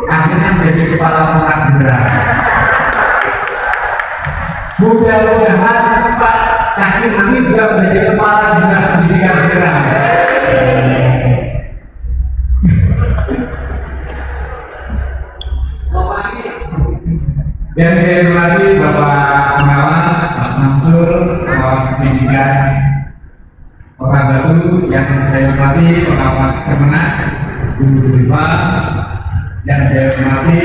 akhirnya menjadi Kepala Kemenang beneran. Mudah-mudahan Pak Yakin Amin juga menjadi Kepala Dinas Pendidikan beneran. Yang saya hormati Bapak Pengawas, Pak Samsul, Pengawas Pendidikan Kota Batu. Yang saya hormati Pengawas Kemenang, Bu Srifa. Yang saya hormati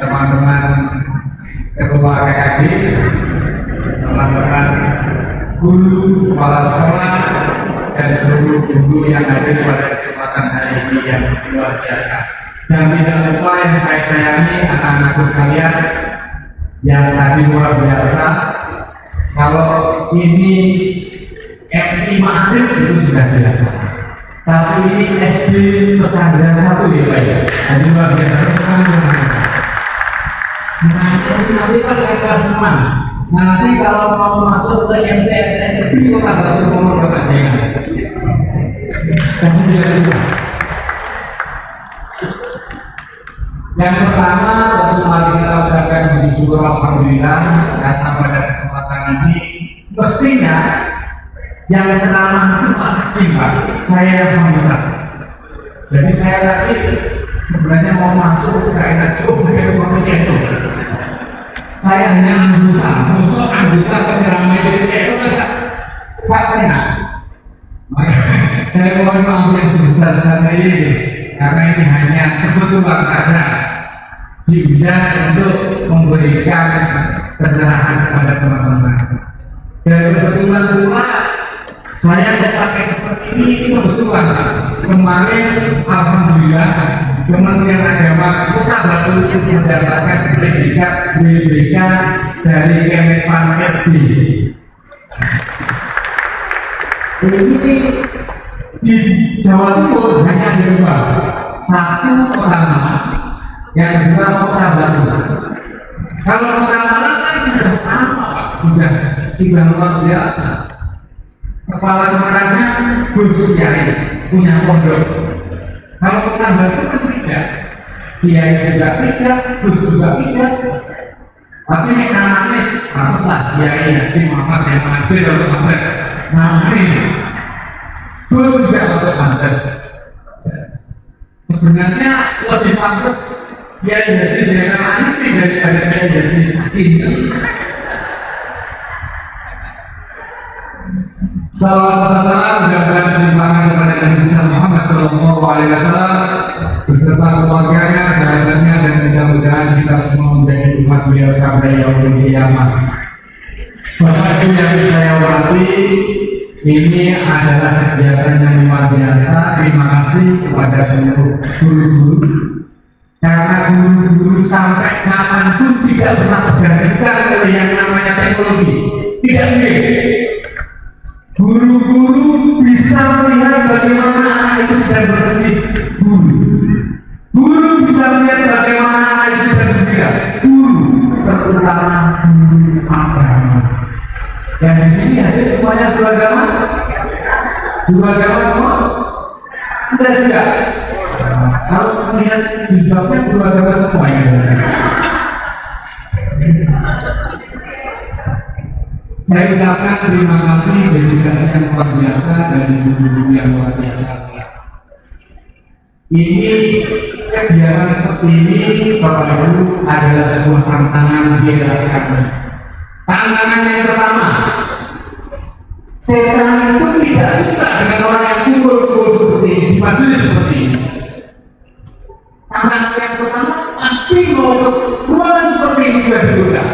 teman-teman Ketua KKD, teman-teman guru, kepala sekolah, dan seluruh guru yang hadir pada kesempatan hari ini yang luar biasa. Dan tidak lupa yang saya sayangi anak-anakku sekalian yang tadi luar biasa. Kalau ini MT Ma'arif itu sudah biasa, tapi ini SD Pesantren 1 ya Pak ya. Jadi luar biasa. Nah itu nanti kan kelas 6. Nanti kalau mau masuk ke MT SMP itu ada nomor Bapak saya. Kasih dia juga. Yang pertama tentu mari kita ucapkan puji syukur alhamdulillah karena pada kesempatan ini mestinya yang ceramah itu Pak Hakim Pak, saya yang sambutan. Jadi saya tadi sebenarnya mau masuk ke enak cukup dari komisi itu. Saya hanya anggota, musuh anggota penceramah itu kan Pak enak. Saya mohon maaf yang sebesar-besarnya ini karena ini hanya kebetulan saja diundang untuk memberikan pencerahan kepada teman-teman. Dan kebetulan pula saya pakai seperti ini kebetulan. Kemarin alhamdulillah Kementerian Agama Kota Batu mendapatkan predikat BBK dari Kemenpan RB. Ini di Jawa Timur hanya ada 2, satu Kota Malang, yang kedua Kota Batu. Kalau Kota Malang kan sudah pertama Pak, sudah luar biasa. Kepala daerahnya Gus Kiai punya pondok. Kalau tetangga itu kan tidak, Kiai juga tidak, Gus juga tidak. Tapi ini namanya haruslah Kiai Haji Muhammad yang mengambil untuk mantes. Namanya Gus juga untuk mantes. Sebenarnya lebih pantas Kiai Haji Zainal Arifin daripada Kiai Haji Hakim. Salam mudah-mudahan dilimpahkan kepada Nabi Muhammad Sallallahu Alaihi Wasallam beserta keluarganya, sahabatnya, dan mudah-mudahan kita semua menjadi umat beliau sampai yaumul qiyamah. Bapak Ibu yang saya hormati, ini adalah kegiatan yang luar biasa. Terima kasih kepada seluruh guru-guru, karena guru-guru sampai kapanpun tidak pernah tergantikan oleh yang namanya teknologi. Tidak mungkin. Guru-guru bisa melihat bagaimana anak itu sedang bersedih. Guru bisa melihat bagaimana anak itu sedang bergembira. Guru, terutama guru agama. Dan di sini ada semuanya guru agama. Guru agama semua? Tidak juga. Kalau melihat jilbabnya guru agama semua ya. Saya ucapkan terima kasih dedikasi yang luar biasa dari guru-guru yang luar biasa. Ini kegiatan seperti ini, Bapak Ibu, adalah sebuah tantangan di era sekarang. Tantangan yang pertama, setan itu tidak suka dengan orang yang kumpul-kumpul seperti ini, di majelis seperti ini. Tantangan yang pertama, pasti mau ruangan seperti ini sudah digoda.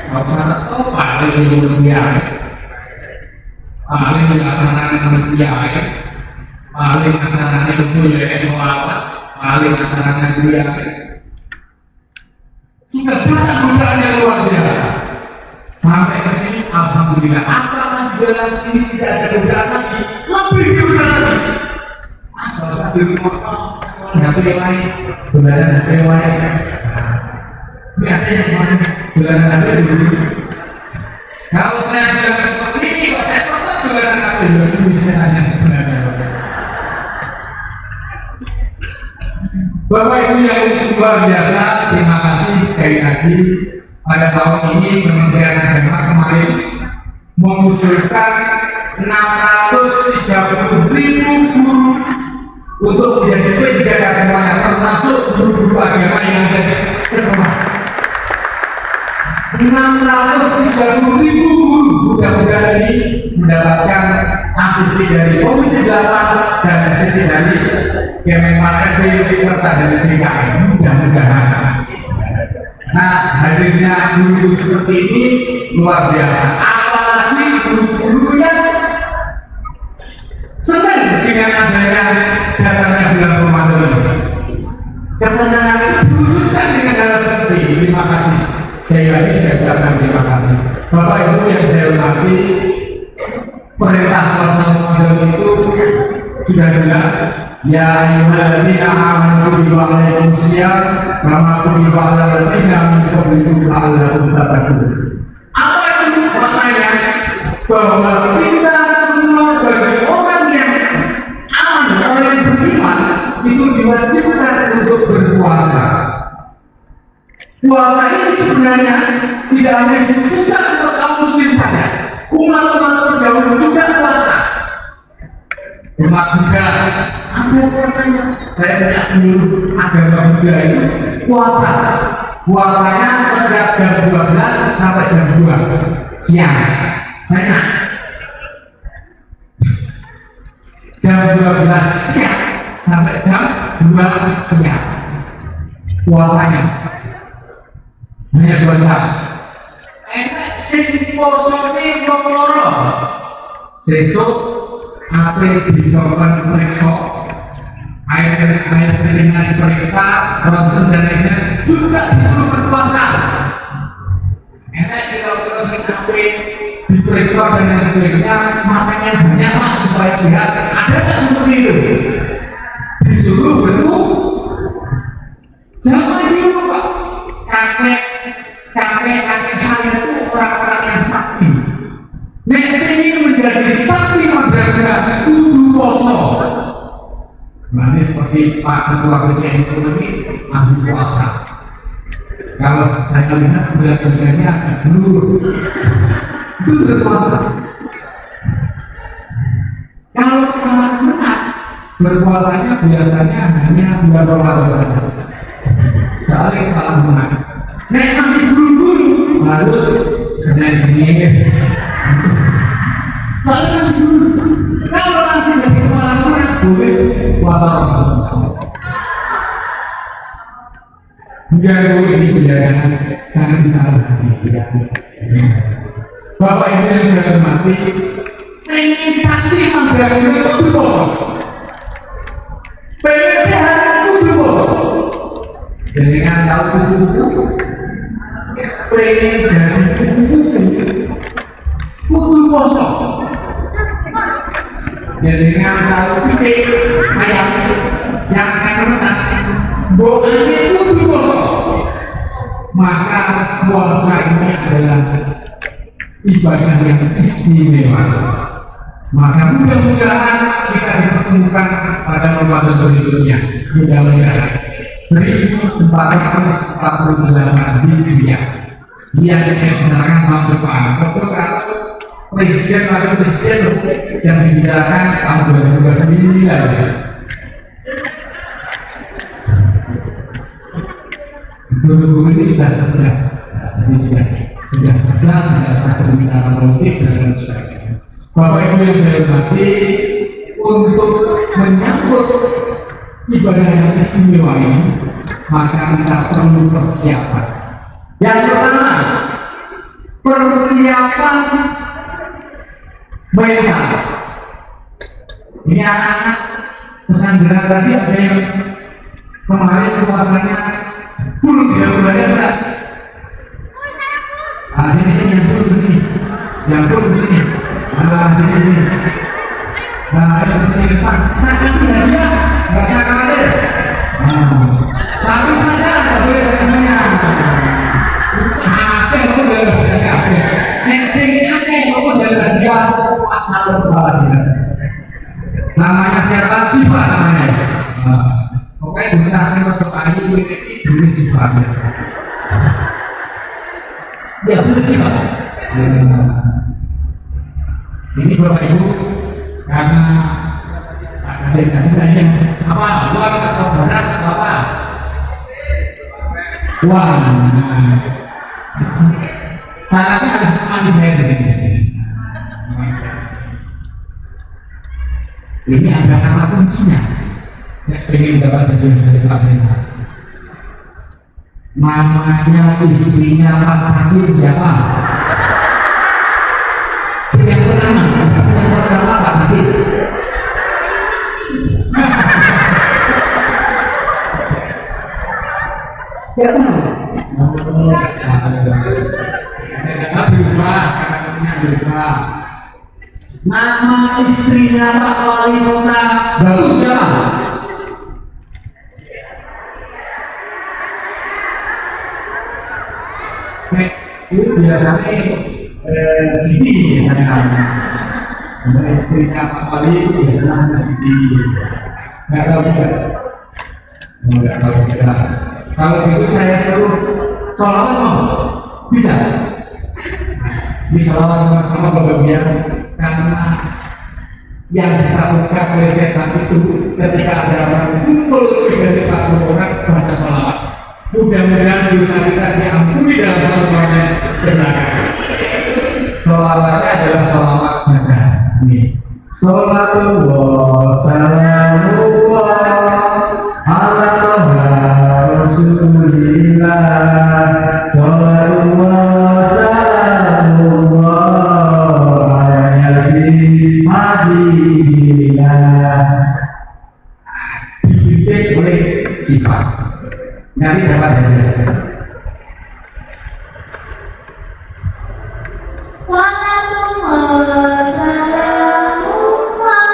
Kalau sana tahu paling mulia, paling acaranya mulia, paling acaranya mulia sholawat, paling acaranya mulia. Sudah banyak godaan yang luar biasa. Sampai ke sini, alhamdulillah. Apakah di dalam sini tidak ada godaan lagi? Lebih godaan lagi. Kalau satu rumah, nggak boleh lain, godaan nggak boleh lain. Ini ada yang masih belajar apa dulu? Kalau saya bilang seperti ini, kok saya tetap belajar apa dulu? Itu bisa hanya sebenarnya. Bapak Ibu yang luar biasa, terima kasih sekali lagi. Pada tahun ini Kementerian Agama kemarin mengusulkan 630.000 guru untuk menjadi P3K semuanya, termasuk guru-guru agama yang ada di sekolah. 630.000 guru mudah-mudahan ini mendapatkan asisi dari Komisi 8 dan asisi dari Kemenpan RB serta dari DKM, mudah-mudahan. Nah, hadirnya guru seperti ini luar biasa, apalagi guru-guru yang senang dengan adanya datangnya bulan Ramadan ini. Kesenangan itu diwujudkan dengan hal seperti ini. Terima kasih. Sekali lagi saya ucapkan terima kasih. Bapak Ibu yang saya hormati, perintah puasa Ramadan itu sudah jelas. Ya ayyuhalladzina amanu kutiba alaikumus syiyam kama kutiba alal ladzina min qablikum la'allakum tattaqun. Apa itu maknanya? Bahwa kita semua bagi orang yang aman, orang yang beriman itu diwajibkan untuk berpuasa. Puasa ini sebenarnya tidak hanya dikhususkan untuk kaum muslim saja. Umat-umat terdahulu juga puasa. Umat Buddha ada puasanya. Saya tidak menyuruh agama Buddha itu puasa. Puasanya sejak jam 12 sampai jam 2 siang. Enak. Jam 12 siang sampai jam 2 siang. Puasanya hanya 2 jam. Enak sing posone wong loro. Sesuk ape dikompon periksa air keringat diperiksa, ronsen dan lainnya juga disuruh berpuasa. Enak kalau sing ape diperiksa dan lain sebagainya, makanya banyak lah supaya sehat. Ada nggak seperti itu? Disuruh berpuasa. Jangan dulu Pak. Kakek saya itu orang-orang yang sakti. Nek ingin menjadi sakti madrasah kudu poso. Nah, ini seperti Pak Ketua BCN Ekonomi ahli puasa. Kalau saya lihat berat-beratnya agak blur, itu berpuasa. Kalau anak berpuasanya biasanya hanya bulan Ramadan saja. Soalnya kepala menang. Nek masih buru-buru harus Senin Kamis. Soalnya masih buru. Kalau nanti jadi kepala menang boleh puasa Ramadan saja. Menjaga ini penjagaan jangan ditaruh hati. Bapak Ibu yang saya hormati, ingin sakti madrasah itu kosong. Pengen sehat itu kosong. Dengan tahu itu, pengen dari itu kosong. Dengan tahu pikir ayam yang akan menetas, doanya itu kosong. Maka puasa ini adalah ibadah yang istimewa. Maka mudah-mudahan kita dipertemukan pada Ramadan berikutnya. Mudah-mudahan 1448 Hijriah yang saya bicarakan tahun depan. Kalau presiden atau presiden yang dibicarakan tahun 2029. 2020 ini sudah cerdas, ini sudah cerdas, tidak bisa berbicara politik dan lain sebagainya. Bapak Ibu yang saya hormati, untuk menyambut ibadah yang istimewa ini, maka kita perlu persiapan. Yang pertama, persiapan mental. Ini anak-anak pesantren tadi ada yang kemarin puasanya full 3 bulannya berat. Sini yang full ke sini, yang full ke sini. Sini. Nah, ayo ke sini depan. Nah, kasih hadiah, nggak usah khawatir. Satu saja, nggak boleh temannya. Akeh itu dari hadiah. Sing akeh itu dari hadiah. Satu kepala dinas. Namanya siapa? Siva namanya. Pokoknya bisa saya cocok aja ini jenis sifatnya. Ya benar sifat. Ini Bapak Ibu karena saya tadi tanya apa luar atau barat atau apa? Wah, syaratnya harus mandi saya di sini. Ini ada kata kuncinya. Pengen dapat dari Pak Sena. Namanya istrinya Pak Hakim siapa? Yang pertama Pak Hakim. Ya tahu. Nama istrinya Pak Wali Kota baru siapa? Itu biasanya Siti biasanya namanya istrinya Pak Wali biasanya hanya Siti. Nggak tahu juga. Kalau gitu saya suruh sholawat mau bisa. Bisa sholawat sama bagian karena yang ditakukan oleh setan itu ketika ada orang kumpul lebih dari 40 orang baca sholawat. Mudah-mudahan dosa kita diampuni dalam satu momen berlakas. Sholawatnya adalah sholawat baca. Sholatullah salamullah ala Rasulillah. Sholatullah salamullah ala Yasin Habibillah. Dipimpin oleh sifat. Nanti dapat hadiah. Salamullah, salamullah,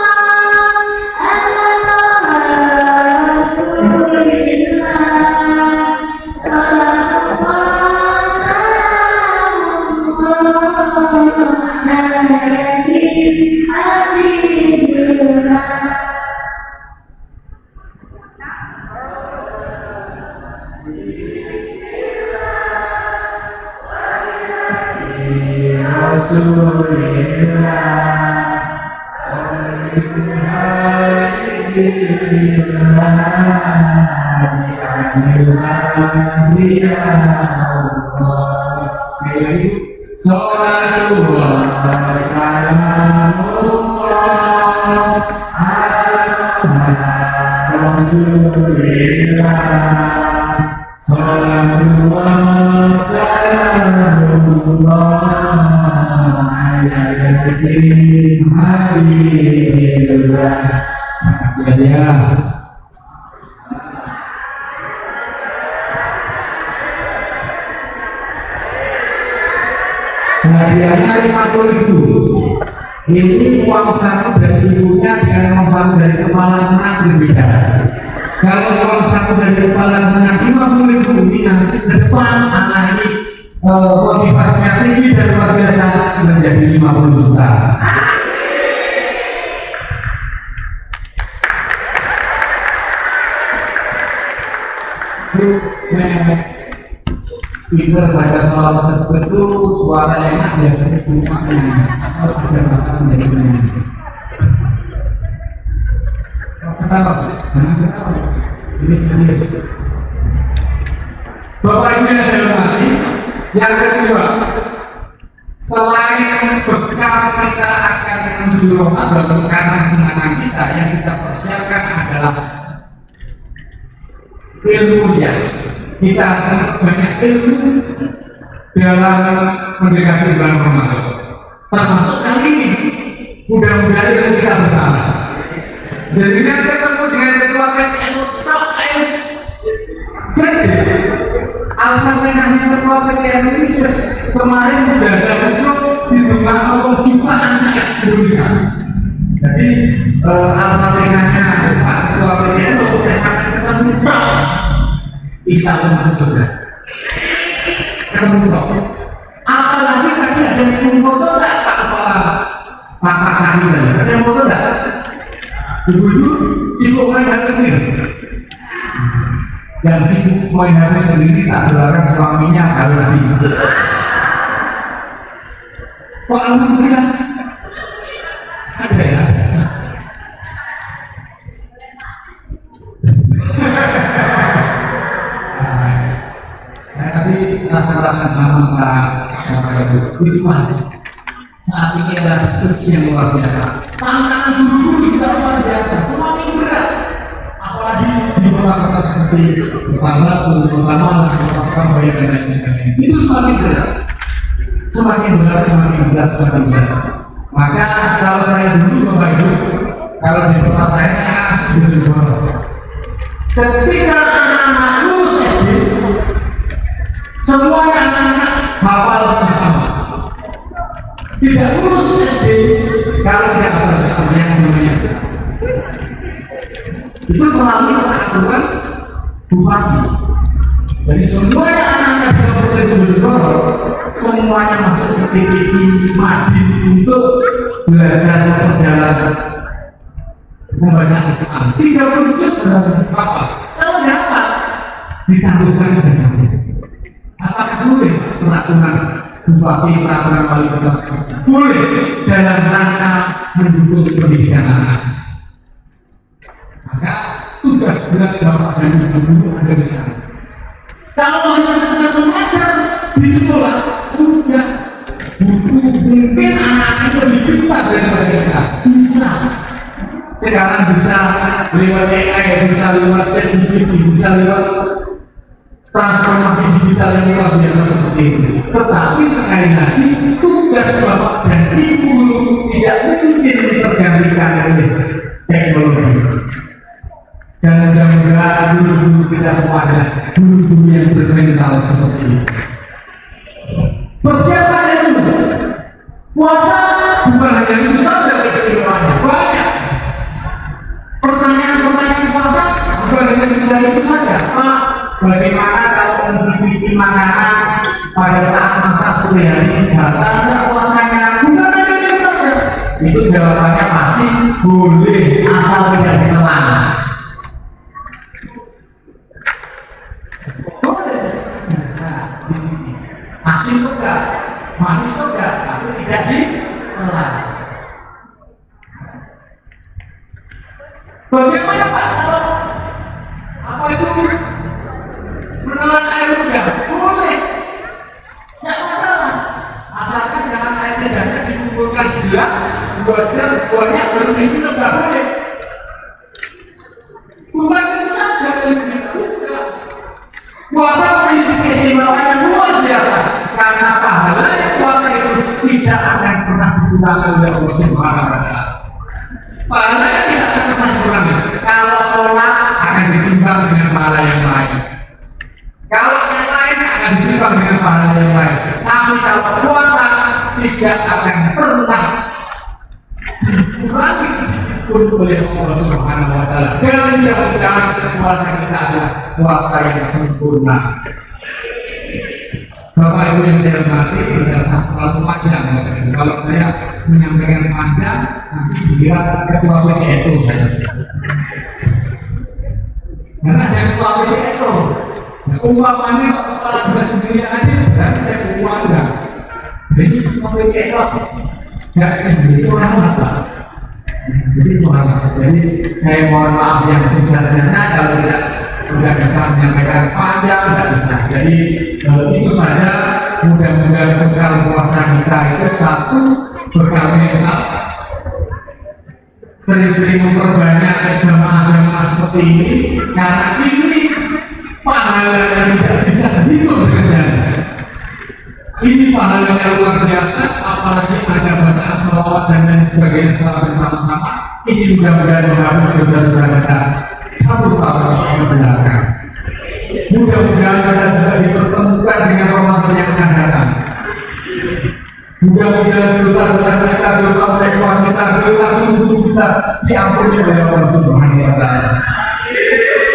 Hadiahnya 50.000. Ini uang saku dari ibunya dengan uang saku dari kepala anak berbeda. Kalau uang saku dari kepala anak 50.000 ini nanti ke depan anak ini motivasinya tinggi dan luar biasa menjadi 50 juta. Pintar baca soal seperti itu, suara enak biasanya cuma atau tidak masalah menjadi menyanyi. Ketawa, jangan ketawa. Ini serius. Bapak Ibu yang saya hormati, yang kedua, selain bekal kita akan menuju Ramadan dan karena kesenangan kita, yang kita persiapkan adalah ilmunya. Kita harus banyak ilmu dalam mendekati bulan Ramadan. Termasuk kali ini, mudah-mudahan ilmu kita bersama. Jadi kan ketemu dengan ketua PCNU, saja. Alhamdulillahnya ketua PCNU ini kemarin menjaga grup di rumah Allah jutaan rakyat Indonesia. Jadi alhamdulillahnya Pak ketua PCNU sudah sampai ketemu. Insya Allah masuk surga. Ketemu kok. Apalagi tadi ada yang foto enggak Pak Kepala Pak Kami tadi? Ada yang foto enggak? Ibu-ibu sibuk main HP sendiri. Yang sibuk main HP sendiri tak doakan suaminya kalau tadi. Kok alhamdulillah ada ya? Rasa-rasa sama Pak itu saat ini adalah skripsi yang luar biasa. Tantangan guru-guru juga luar biasa, semakin berat. Apalagi di kota-kota seperti Batu, Kota Malang, Kota Surabaya dan lain sebagainya. Itu semakin berat, semakin berat. Maka kalau saya dulu Bapak Ibu, kalau di kota saya asik berjuang. Ketika anak-anak lulus SD, semua anak-anak hafal bersama. Tidak lulus SD kalau tidak hafal bersama yang namanya. Itu melalui peraturan bupati. Jadi semua anak-anak di Kabupaten Bojonegoro semuanya masuk ke TPI Madin untuk belajar perjalanan membaca Al-Quran. 30 juz sudah hafal. Kalau dapat ditangguhkan ijazahnya. Apakah boleh peraturan bupati, peraturan wali kota boleh dalam rangka mendukung pendidikan anak? Maka tugas berat bapak dan ibu ada di sana. Kalau hanya sekedar mengajar di sekolah, udah mungkin anak itu lebih pintar daripada kita. Bisa. Sekarang bisa lewat AI, bisa lewat ChatGPT, bisa lewat transformasi digital yang luar biasa seperti itu. Tetapi sekali lagi tugas bapak dan ibu guru tidak mungkin tergantikan oleh teknologi. Dan mudah-mudahan guru-guru kita semua adalah guru-guru yang bermental seperti itu. Persiapan itu puasa bukan hanya itu saja keistimewaannya, banyak. Pertanyaan-pertanyaan puasa bukan hanya sekedar itu saja. Bagaimana kalau mencicipi makanan pada saat masa sore hari batal tidak puasanya? Bukan hanya itu saja. Itu jawabannya pasti boleh asal tidak ditelan. Boleh. Masih enggak? manis sudah, tapi tidak ditelan. Bagaimana Pak kalau apa itu menelan air udah boleh, tidak masalah, asalkan jangan air udahnya dikumpulkan di gelas, wajar banyak baru diminum, tidak boleh. Bukan itu saja yang dilakukan. Puasa memiliki keistimewaan yang luar biasa karena pahalanya puasa itu tidak akan pernah dikurangi oleh Allah Subhanahu wa Ta'ala. Pahalanya tidak akan pernah dikurangi. Kalau sholat akan ditimbang dengan pahala yang lain. Kalau yang lain akan ditimbang dengan pahala yang lain. Tapi kalau puasa tidak akan pernah dikurangi pun oleh Allah Subhanahu wa Ta'ala. Dan mudah-mudahan puasa kita adalah puasa yang sempurna. Bapak Ibu yang saya hormati, berdasarkan terlalu panjang. Kalau saya menyampaikan panjang, nanti dikira ketua PCNU saja. Karena ada ketua PCNU. Nah, umpamanya kepala dinas sendiri aja, dan saya keluarga. Jadi ketua PCNU, ya itu apa? Jadi jadi saya mohon maaf yang sejatinya kalau tidak bisa menyampaikan panjang, tidak bisa. Jadi itu saja. Mudah-mudahan bekal puasa kita itu satu, bekal mental, sering-sering memperbanyak jamaah-jamaah seperti ini, karena ini pahalanya tidak bisa dihitung dengan jari. Ini pahalanya luar biasa, apalagi ada bacaan salawat dan lain sebagainya secara bersama-sama. Ini mudah-mudahan menghapus dosa-dosa kita satu tahun yang belakang. Mudah-mudahan kita juga dipertemukan dengan Ramadan yang akan datang. Mudah-mudahan dosa-dosa kita, dosa orang tua kita, dosa tubuh kita diampuni oleh Allah Subhanahu wa Ta'ala.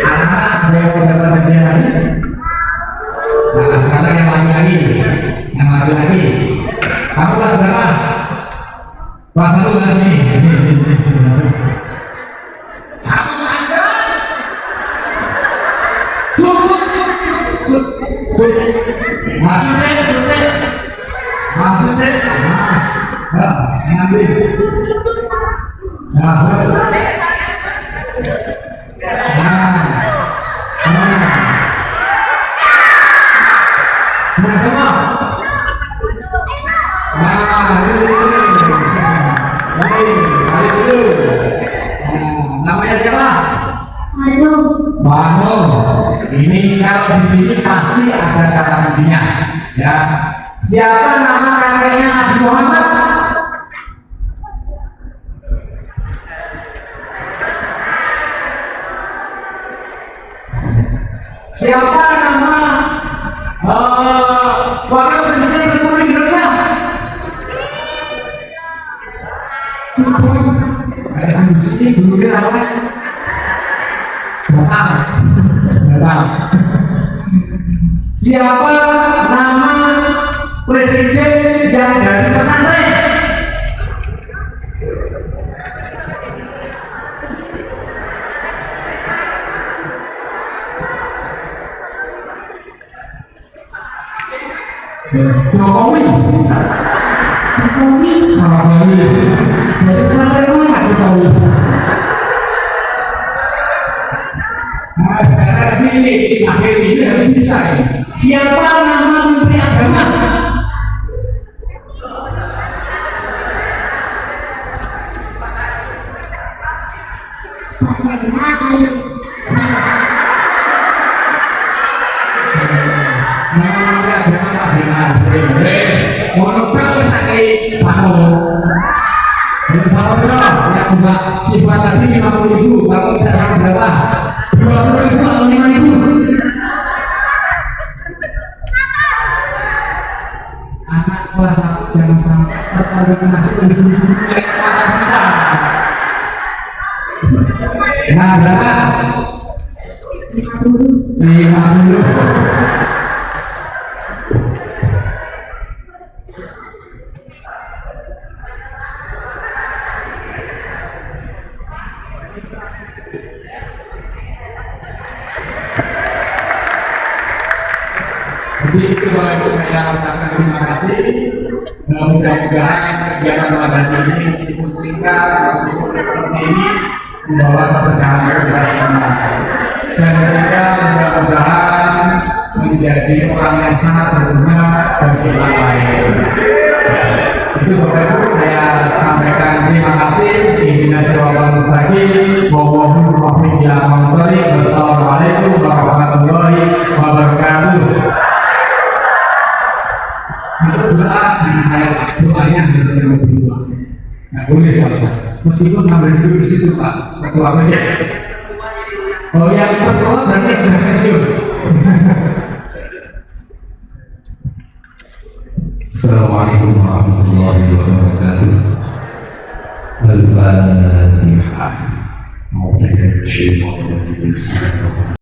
Anak-anak ada yang mendapat hadiah lagi. Nah, sekarang yang laki-laki. Kamu kelas berapa? Kelas 1 kelas ini. Satu saja. Maksud saya. Nanti. Namanya siapa? Manu. Ini kalau di sini pasti ada kata kuncinya. Ya. Siapa nama kakeknya Nabi Muhammad? Siapa nama wakil presiden Republik Indonesia? Ada di sini guru apa? Datang. Siapa nama presiden yang dari pesantren? Jokowi. Dari pesantren mana Jokowi? Nah, sekarang ini akhir ini harus bisa. Siapa nama menteri agama? Sifat tadi 50.000, kamu tidak sama berapa? 20.000 atau 5.000? Anak kelas 1 jangan sampai tertarik masuk ke dunia kita. Nah, berapa? 50. Jadi itu Bapak Ibu saya ucapkan terima kasih. mudah-mudahan kegiatan Ramadan ini meskipun singkat, meskipun seperti ini membawa keberkahan bersama. Dan juga mudah-mudahan menjadi orang yang sangat berguna bagi orang lain. Itu Bapak Ibu saya sampaikan terima kasih. Ihdinas siratal mustaqim. Wallahul muwaffiq ila aqwamit thoriq. Wassalamualaikum warahmatullahi wabarakatuh. Untuk doa saya doanya harus dengan berdoa. Nah, boleh Pak. Meskipun sambil duduk di situ Pak Ketua Masjid. Oh yang ketua berarti sudah pensiun. Assalamualaikum warahmatullahi wabarakatuh. Al-Fatihah. Mau